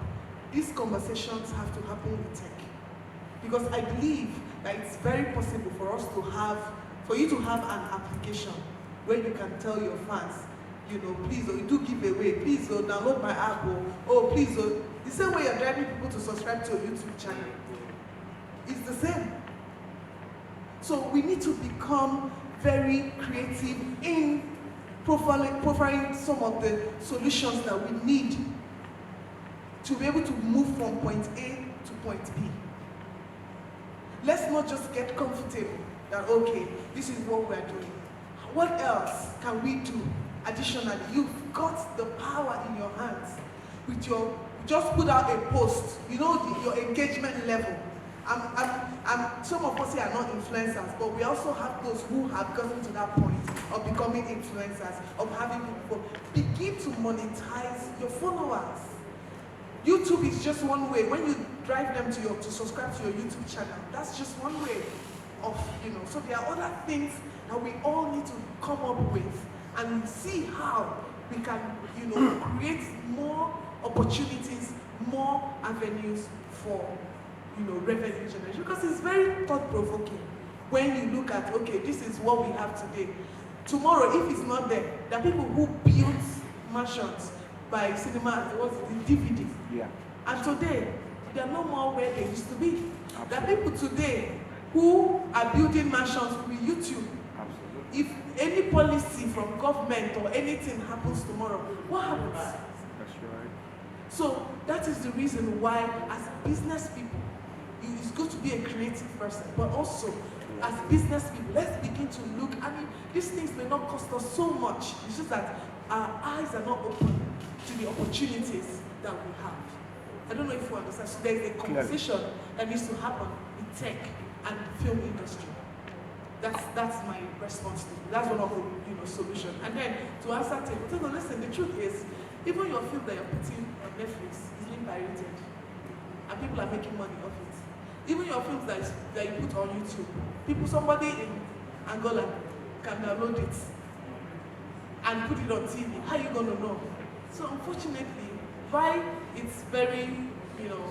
These conversations have to happen with tech. Because I believe that it's very possible for us to have, for you to have an application where you can tell your fans, please, you do give away, please, download my app, please, the same way you're driving people to subscribe to your YouTube channel. It's the same. So we need to become very creative in profiling some of the solutions that we need to be able to move from point A to point B. Let's not just get comfortable that, okay, this is what we're doing. What else can we do additionally? You've got the power in your hands. Just put out a post, your engagement level. Some of us here are not influencers, but we also have those who have gotten to that point of becoming influencers, of having people. Begin to monetize your followers. YouTube is just one way. When you drive them to subscribe to your YouTube channel, that's just one way of, So there are other things that we all need to come up with and see how we can, create more opportunities, more avenues for, revenue generation. Because it's very thought-provoking when you look at, okay, this is what we have today. Tomorrow, if it's not there, there are people who build mansions by cinema, the DVD. Yeah. And today, they are no more where they used to be. Absolutely. There are people today who are building mansions with YouTube. Absolutely. If any policy from government or anything happens tomorrow, what happens? That's right. So that is the reason why, as business people, it's good to be a creative person, but also as business people, let's begin to look. These things may not cost us so much. It's just that our eyes are not open to the opportunities that we have. I don't know if you understand. So there's a conversation that needs to happen with tech and the film industry. That's my response to it. That's one of the solution. And then to answer tech, listen, the truth is, even your film that you're putting on Netflix is being pirated, and people are making money off it. Even your films that you put on YouTube, somebody in Angola can download it and put it on TV. How are you going to know? So unfortunately, why it's very, you know,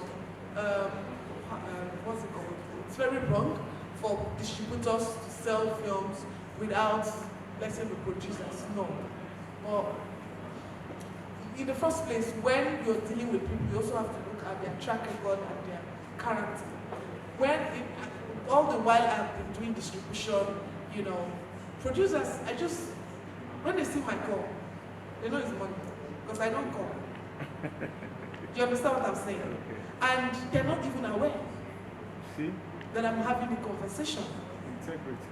what's it called? It's very wrong for distributors to sell films without, let's say, the producers. No. Well, in the first place, when you're dealing with people, you also have to look at their track record and their character. All the while I've been doing distribution, you know, producers, when they see my call, they know it's money, because I don't call. Do you understand what I'm saying? Okay. And they're not even aware See? that I'm having a conversation. Integrity.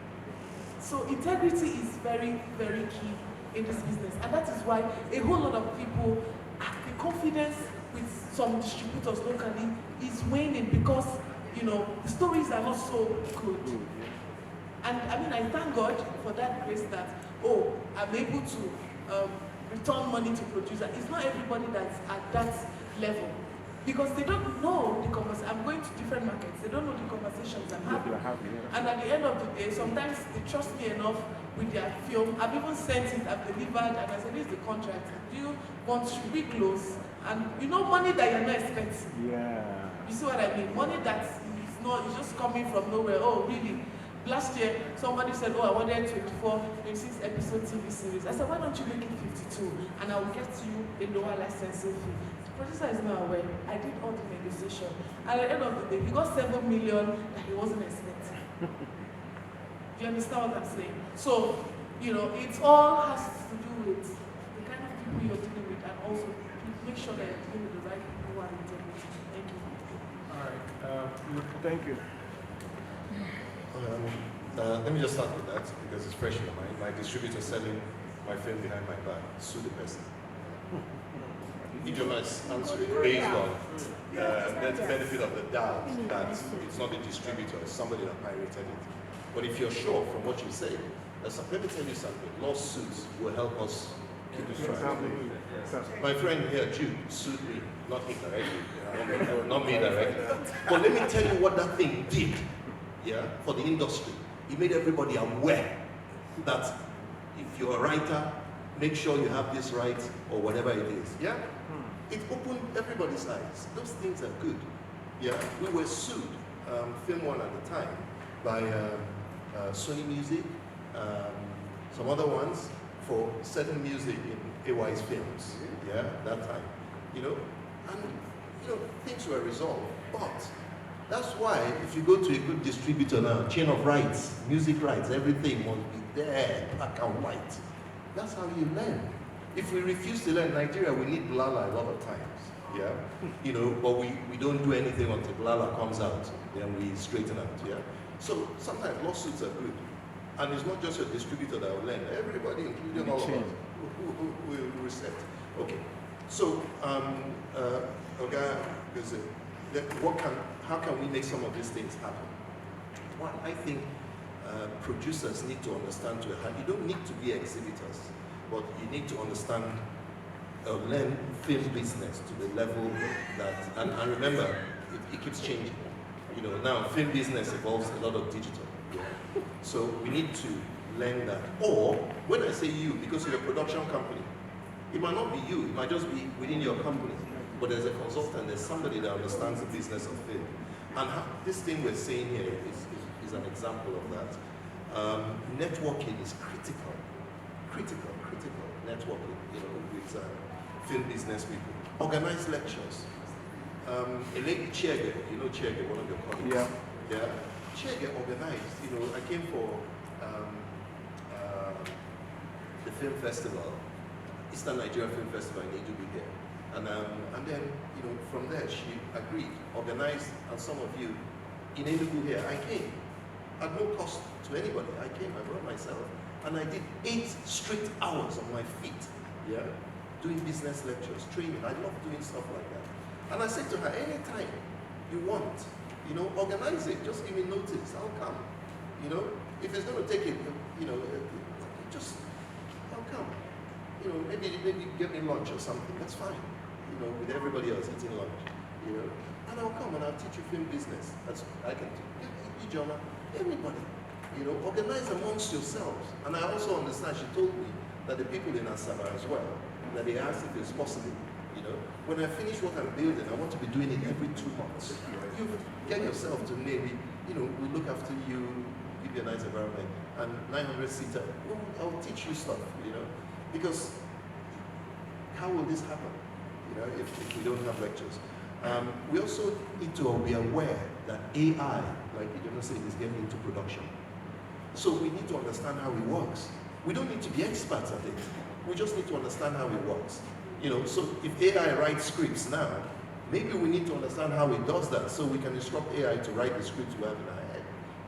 So integrity is very, very key in this business. And that is why a whole lot of people, the confidence with some distributors locally is waning because, you know, the stories are not so good. And I mean, I thank God for that grace that, oh, I'm able to return money to producer. It's not everybody that's at that level. Because they don't know the conversation. I'm going to different markets. They don't know the conversations I'm having. And at the end of the day, sometimes they trust me enough with their film. I've even sent it, I've delivered, and I said, this is the contract. Do you want to be close? And you know, money that you're not expecting. Yeah. You see what I mean? Money that is not, it's just coming from nowhere. Oh, really? Last year, somebody said, oh, I wanted 24, 26 episode TV series. I said, why don't you make it 52? And I will get to you a lower licensing fee. The producer is not aware. I did all the negotiation. And at the end of the day, he got 7 million that he wasn't expecting. Do you understand what I'm saying? So, you know, it all has to do with the kind of people you're dealing with, and also make sure that you're dealing with the right people who are integrity. Thank you. All right. Thank you. Let me just start with that because it's fresh in my mind. My distributor selling my film behind my back, sue the person. Ijeoma is answering based on the benefit of the doubt that it's not the distributor, it's somebody that pirated it. But if you're sure from what you say, let me tell you something, lawsuits will help us keep it straight. My friend here, Jude, sued me, not me directly, not me directly. But let me tell you what that thing did, yeah, for the industry. It made everybody aware that if you're a writer, make sure you have this right or whatever it is, yeah? It opened everybody's eyes. Those things are good, yeah? We were sued, Film One at the time, by Sony Music, some other ones, for certain music in AY's films, yeah, that time, you know? And, you know, things were resolved, but that's why if you go to a good distributor now, chain of rights, music rights, everything must be there, black and white. That's how you learn. If we refuse to learn, Nigeria, we need Blala a lot of times, yeah? You know, but we don't do anything until Blala comes out, then we straighten out, yeah? So sometimes lawsuits are good. And it's not just a distributor that will learn. Everybody, including all of us, who will reset. Okay. So, how can we make some of these things happen? One, I think producers need to understand you don't need to be exhibitors, but you need to understand learn film business to the level that, and remember, it keeps changing. You know, now film business involves a lot of digital. Yeah? So we need to learn that. Or, when I say you, because you're a production company, it might not be you, it might just be within your company. But there's a consultant, there's somebody that understands the business of film. And this thing we're saying here is an example of that. Networking is critical. Critical networking, you know, with film business people. Organize lectures. A lady, Chege, you know Chege, one of your colleagues. Yeah. Chege organized, you know, I came for the film festival, Eastern Nigeria Film Festival in Enugu here. And then, you know, from there she agreed, organized, and some of you in Enugu here, I came. At no cost to anybody, I came, I brought myself, and I did 8 straight hours on my feet, yeah, doing business lectures, training. I love doing stuff like that. And I said to her, anytime you want, you know, organize it, just give me notice, I'll come. You know, if it's going to take it, you know, just, I'll come. You know, maybe get me lunch or something, that's fine. You know, with everybody else eating lunch, you know. And I'll come and I'll teach you film business. That's I can do. Ijeoma, everybody, you know, organize amongst yourselves. And I also understand, she told me that the people in Asaba as well, that they asked if it's possible. You know, when I finish what I'm building, I want to be doing it every 2 months. You get yourself to Navy, you know, we look after you, give you a nice environment, and 900-seater, well, I'll teach you stuff, you know, because how will this happen, you know, if we don't have lectures? We also need to be aware that AI, like Ijeoma said, is getting into production. So we need to understand how it works. We don't need to be experts at it. We just need to understand how it works. You know, so if AI writes scripts now, maybe we need to understand how it does that so we can instruct AI to write the scripts we have in our head.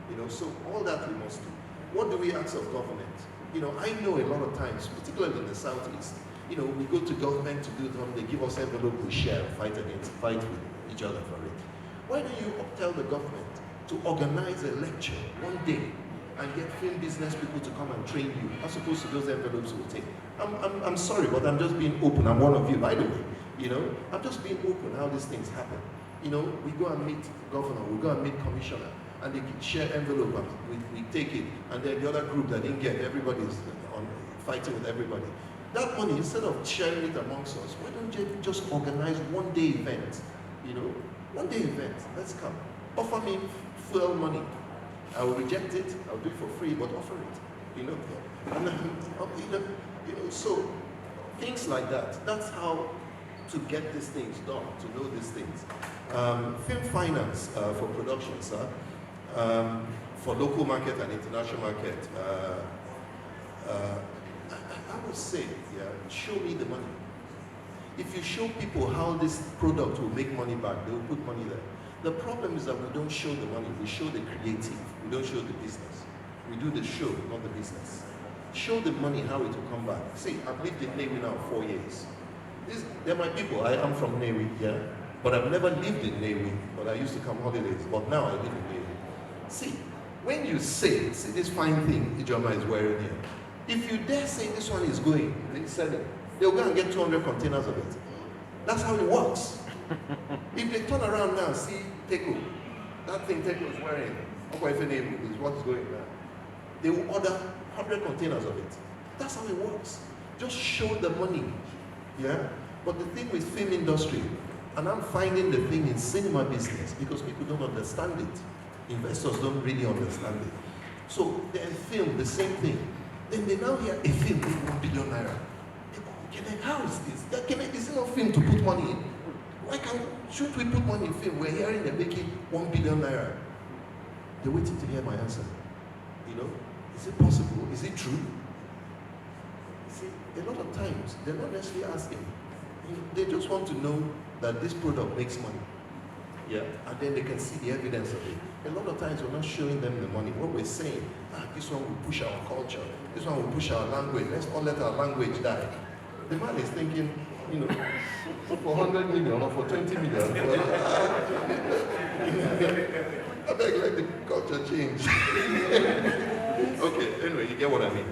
You know, so all that we must do. What do we ask of government? You know, I know a lot of times, particularly in the Southeast, you know, we go to government to do something, they give us envelope, we share, fight with each other for it. Why don't you tell the government to organize a lecture one day and get film business people to come and train you, as opposed to those envelopes we'll take? I'm sorry, but I'm just being open. I'm one of you, by the way. You know, I'm just being open how these things happen. You know, we go and meet governor, we go and meet commissioner, and they share envelope, and we take it, and then the other group that didn't get, everybody's fighting with everybody. That money, instead of sharing it amongst us, why don't you just organize one-day event? You know, one-day event. Let's come. Offer me fuel money. I will reject it. I'll do it for free, but offer it. You know, and you know, so things like that. That's how to get these things done. To know these things. Film finance for production, sir. For local market and international market. I would say, yeah, show me the money. If you show people how this product will make money back, they will put money there. The problem is that we don't show the money, we show the creative, we don't show the business. We do the show, not the business. Show the money how it will come back. See, I've lived in Nnewi now 4 years. They're my people, I am from Nnewi, yeah? But I've never lived in Nnewi, but I used to come holidays, but now I live in Nnewi. See, when you say, see this fine thing Ijeoma is wearing here, if you dare say this one is going, they sell it, they'll go and get 200 containers of it. That's how it works. If they turn around now, see Teko, that thing Teko is wearing, is what's going on. They will order 100 containers of it. That's how it works. Just show the money. Yeah? But the thing with film industry, and I'm finding the thing in cinema business, because people don't understand it. Investors don't really understand it. So then film, the same thing. Then they now hear a film with 1 billion naira. They go, Kene, how is this? Kene, is it not film to put money in? Why shouldn't we put money in film? We're hearing they're making 1 billion naira. They're waiting to hear my answer. You know, is it possible? Is it true? You see, a lot of times, they're not necessarily asking. They just want to know that this product makes money. Yeah, and then they can see the evidence of it. A lot of times we're not showing them the money. What we're saying, this one will push our culture, this one will push our language, let's not let our language die. The man is thinking, you know, for 100 million or for 20 million. I beg, let the culture change. Okay, anyway, you get what I mean.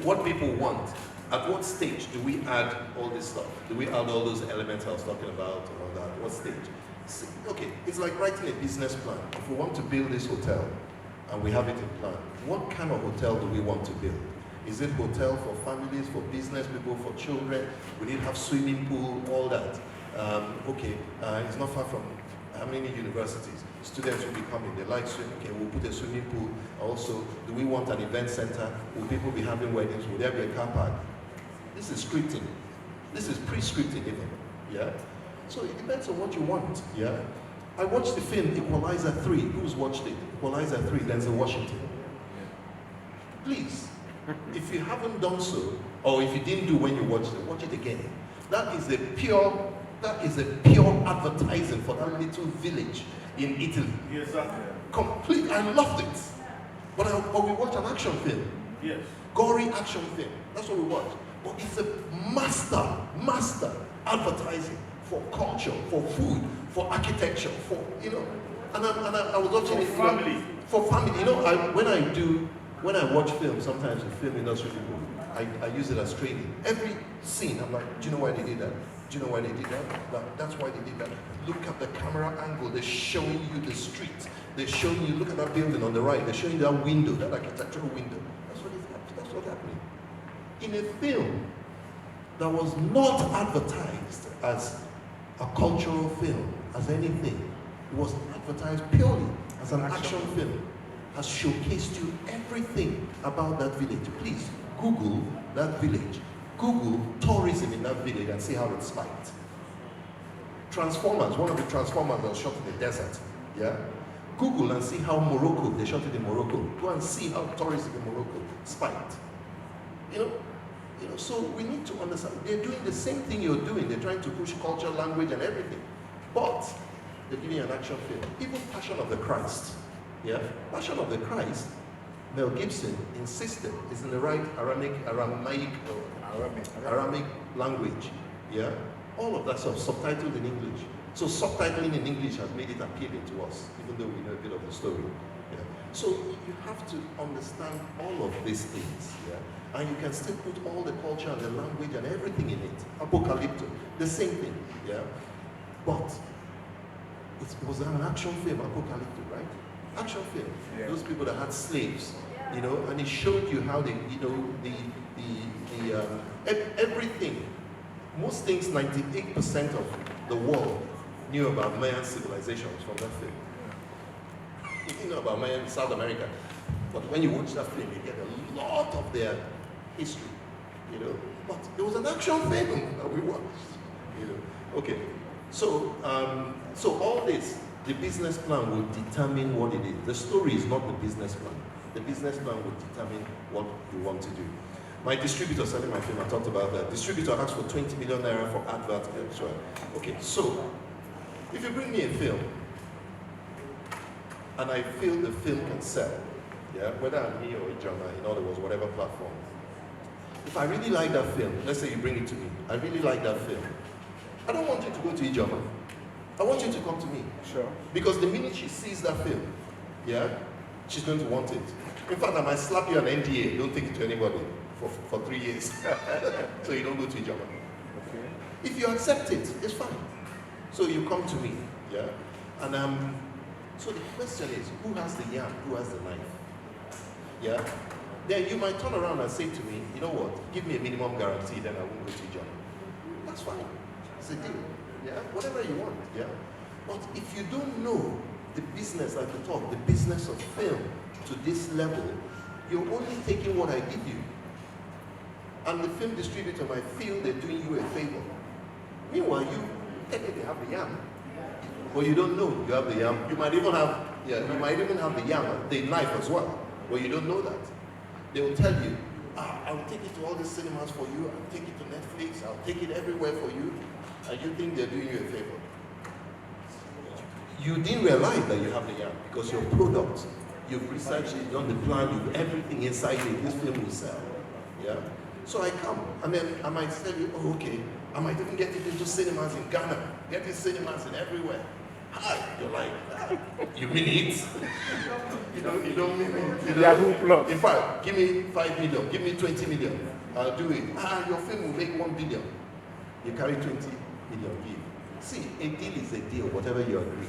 What people want, at what stage do we add all this stuff? Do we add all those elements I was talking about and all that? What stage? Okay, it's like writing a business plan. If we want to build this hotel and we have it in plan, what kind of hotel do we want to build? Is it hotel for families, for business people, for children? Will it have swimming pool, all that? It's not far from how many universities? Students will be coming, they like swimming, okay, we'll put a swimming pool. Also, do we want an event center? Will people be having weddings? Will there be a car park? This is scripting. This is pre-scripting even, yeah? So it depends on what you want, yeah? I watched the film Equalizer 3. Who's watched it? Equalizer 3, Denzel Washington. Please, if you haven't done so, or if you didn't do when you watched it, watch it again. That is a pure advertising for that little village in Italy. Yes, sir. Complete, I loved it. But we watched an action film. Yes. Gory action film. That's what we watched. But it's a master advertising for culture, for food, for architecture, for, you know. And I was watching it. Family. For family. You know, when I watch film, sometimes with film industry people, I use it as training. Every scene, I'm like, do you know why they did that? Do you know why they did that? That's why they did that. Look at the camera angle. They're showing you the street. They're showing you, look at that building on the right. They're showing you that window, that architectural window. That's what's happening. in a film that was not advertised as a cultural film, as anything. It was advertised purely as an action film, has showcased you everything about that village. Please Google that village. Google tourism in that village and see how it spiked. Transformers, one of the Transformers that was shot in the desert. Yeah? Google and see how Morocco, they shot it in Morocco. Go and see how tourism in Morocco spiked. So we need to understand, they're doing the same thing you're doing. They're trying to push culture, language, and everything. But they're giving you an action film. Even Passion of the Christ. Yeah? Passion of the Christ, Mel Gibson insisted is in the right Aramaic language. Yeah? All of that stuff subtitled in English. So subtitling in English has made it appealing to us, even though we know a bit of the story. Yeah? So you have to understand all of these things. Yeah? And you can still put all the culture and the language and everything in it. Apocalypto, the same thing. Yeah? But it was an action film, Apocalypto, right? Action film. Yeah. Those people that had slaves, and it showed you how they, everything. Most things, 98% of the world knew about Mayan civilizations from that film. You didn't know about Mayan South America, but when you watch that film, you get a lot of their history, But it was an action film that we watched, Okay, so all this, the business plan will determine what it is. The story is not the business plan. The business plan will determine what you want to do. My distributor selling my film, I talked about that. Distributor asked for 20 million naira for advert. Okay, so if you bring me a film and I feel the film can sell, yeah, whether I'm me or Ijeoma, in other words, whatever platform. If I really like that film, let's say you bring it to me, I really like that film. I don't want you to go to Ijeoma. I want you to come to me. Sure. Because the minute she sees that film, yeah, she's going to want it. In fact, I might slap you an NDA, don't take it to anybody for 3 years. So you don't go to Ijeoma. Okay. If you accept it, it's fine. So you come to me, yeah? And so the question is, who has the yam, who has the knife? Yeah? Then you might turn around and say to me, you know what, give me a minimum guarantee, then I won't go to Ijeoma. That's fine. It's a deal. Yeah? Whatever you want, yeah? But if you don't know the business, like we talk, the business of film to this level, you're only taking what I give you. And the film distributor might feel they're doing you a favor. Meanwhile, you technically have the yam. But you don't know you have the yam. You might even have, you might even have the yam, the knife as well. But you don't know that. They will tell you, I'll take it to all the cinemas for you, I'll take it to Netflix, I'll take it everywhere for you. And you think they're doing you a favor. You didn't realize that you have the yam because your product, you've researched it, done the plan, you've everything inside it, this film will sell. Yeah? So I come, and then I might tell you, oh, okay, I might even get it into cinemas in Ghana, get it cinemas in everywhere. Hi, you're like, you mean it? you don't mean it. In fact, give me 5 million, give me 20 million, I'll do it. Your film will make 1 billion. You carry 20 million, give. See, a deal is a deal, whatever you agree.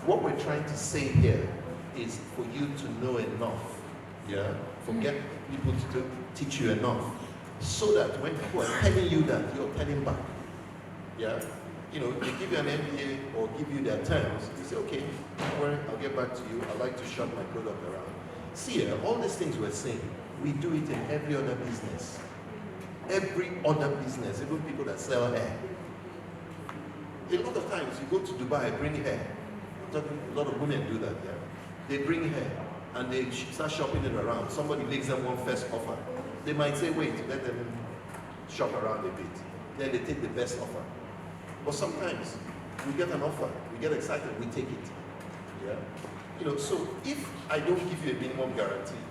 What we're trying to say here is for you to know enough, yeah? Forget people to teach you enough, so that when people are telling you that, you're telling back, yeah? They give you an NDA or give you their terms, you say, okay, don't worry, I'll get back to you, I like to shop my product around. See, all these things we're saying, we do it in every other business. Every other business, even people that sell hair. A lot of times you go to Dubai, bring hair. A lot of women do that, yeah. They bring hair and they start shopping it around. Somebody makes them one first offer. They might say, wait, let them shop around a bit. Then they take the best offer. But sometimes we get an offer, we get excited, we take it. Yeah. So if I don't give you a minimum guarantee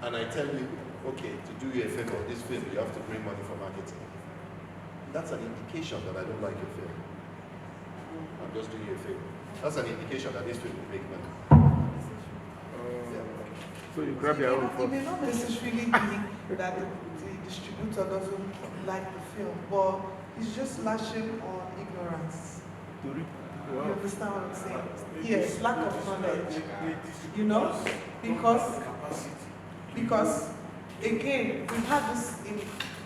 and I tell you, okay, to do you a favor, this film, you have to bring money for marketing. That's an indication that I don't like your film. I'm just doing you a favor. That's an indication that this film will make money. So you grab your own It may not necessarily be that the distributor doesn't like the film, but he's just lashing on ignorance. You understand what I'm saying? Yes, lack of knowledge. Because again, we've had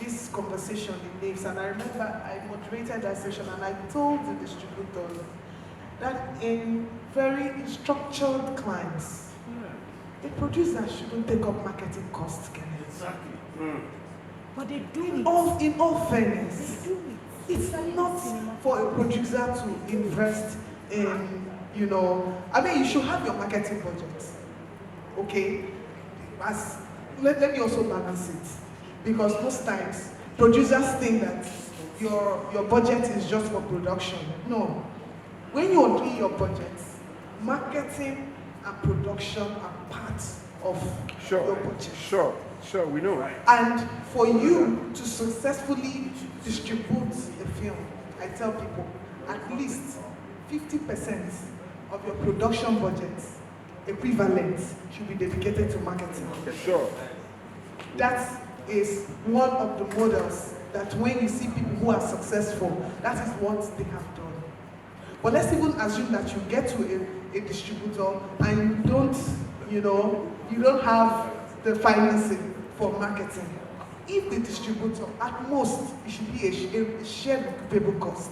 this conversation in NAVES, and I remember I moderated that session and I told the distributors that in very structured clients, the producer shouldn't take up marketing costs, Kene. Exactly. But they do it. In all fairness, They do it. it's not for a producer to invest in, you know, I mean, you should have your marketing budget, okay? Let me also balance it, because most times producers think that your budget is just for production. No, when you are doing your budget, marketing and production are part of your budget. Sure, we know. And for you to successfully distribute the film, I tell people, at least 50% of your production budget equivalent should be dedicated to marketing. Sure. That is one of the models that when you see people who are successful, that is what they have done. But let's even assume that you get to a distributor and you don't have the financing for marketing. If the distributor, at most, it should be a shared recoupable cost.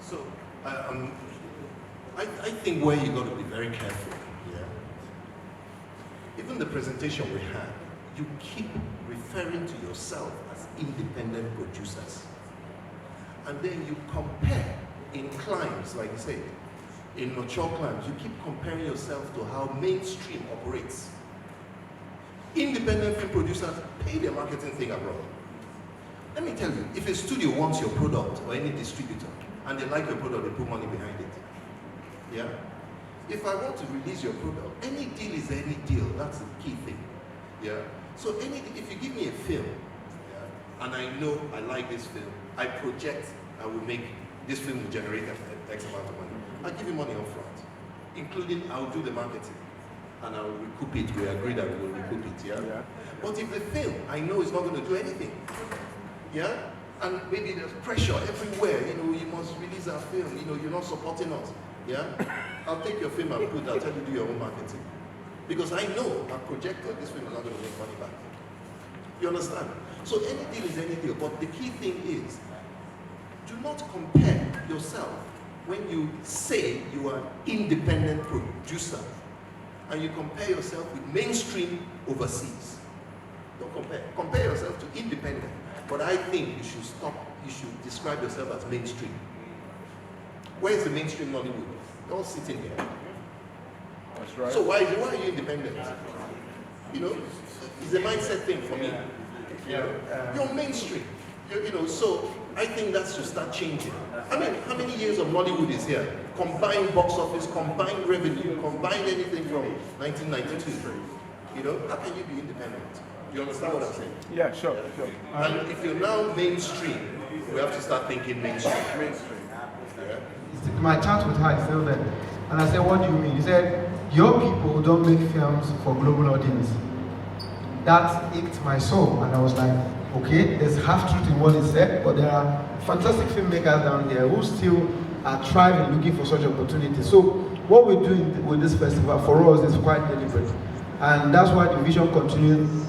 So, I think where you got to be very careful, yeah. Even the presentation we had, you keep referring to yourself as independent producers. And then you compare in climes, like you said, in mature climes, you keep comparing yourself to how mainstream operates. Independent film producers pay their marketing thing abroad. Let me tell you, if a studio wants your product or any distributor, and they like your product, they put money behind it. Yeah? If I want to release your product, any deal is any deal. That's the key thing. Yeah? So if you give me a film, yeah, and I know I like this film, I project I will make this film will generate X amount of money. I'll give you money up front, including I'll do the marketing and I'll recoup it. We agree that we will recoup it, yeah? But if the film I know is not going to do anything, yeah? And maybe there's pressure everywhere, you must release our film, you're not supporting us, yeah? I'll take your film and I'll tell you to do your own marketing. Because I know I've projected this film is not going to make money back. You understand? So any deal is any deal, but the key thing is, do not compare yourself when you say you are an independent producer and you compare yourself with mainstream overseas. Don't compare. Compare yourself to independent. But I think you should describe yourself as mainstream. Where is the mainstream Nollywood? They're all sitting here. That's right. So why are you independent? It's a mindset thing for me. You're mainstream. So I think that should start changing. I mean, how many years of Nollywood is here? Combined box office, combined revenue, combined anything from 1992. How can you be independent? Do you understand what I'm saying? Yeah, sure. And if you're now mainstream, we have to start thinking mainstream. My chat with her, I said that, and I said, what do you mean? He said, your people don't make films for global audience. That ached my soul, and I was like, okay, there's half truth in what he said, but there are fantastic filmmakers down here who still are thriving, looking for such opportunities. So what we're doing with this festival for us is quite deliberate, and that's why the vision continues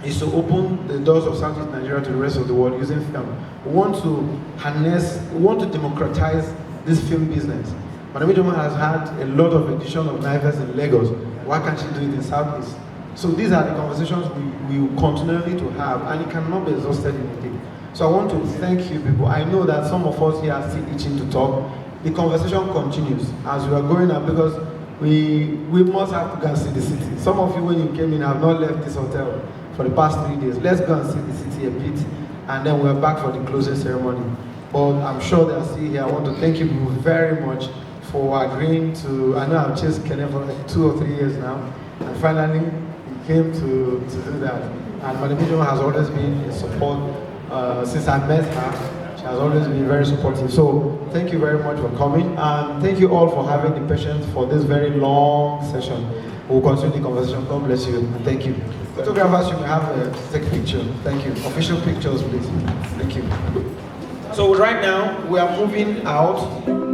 is to open the doors of Southeast Nigeria to the rest of the world using film. We want to harness, we want to democratize this film business. Madam Ijeoma has had a lot of edition of Naivas in Lagos. Why can't she do it in Southeast? So these are the conversations we will continually to have, and it cannot be exhausted in a day. So I want to thank you people. I know that some of us here are still itching to talk. The conversation continues as we are going up, because we must have to go and see the city. Some of you, when you came in, have not left this hotel for the past 3 days. Let's go and see the city a bit, and then we're back for the closing ceremony. But I'm sure they're still here. I want to thank you people very much for agreeing to, I know I've chased Kene for like 2 or 3 years now, and finally he came to do that. And Madam Ijeoma has always been in support since I met her. She has always been very supportive. So thank you very much for coming, and thank you all for having the patience for this very long session. We'll continue the conversation. God bless you, and thank you. Photographers, you may have a take picture. Thank you. Official pictures, please. Thank you. So right now, we are moving out.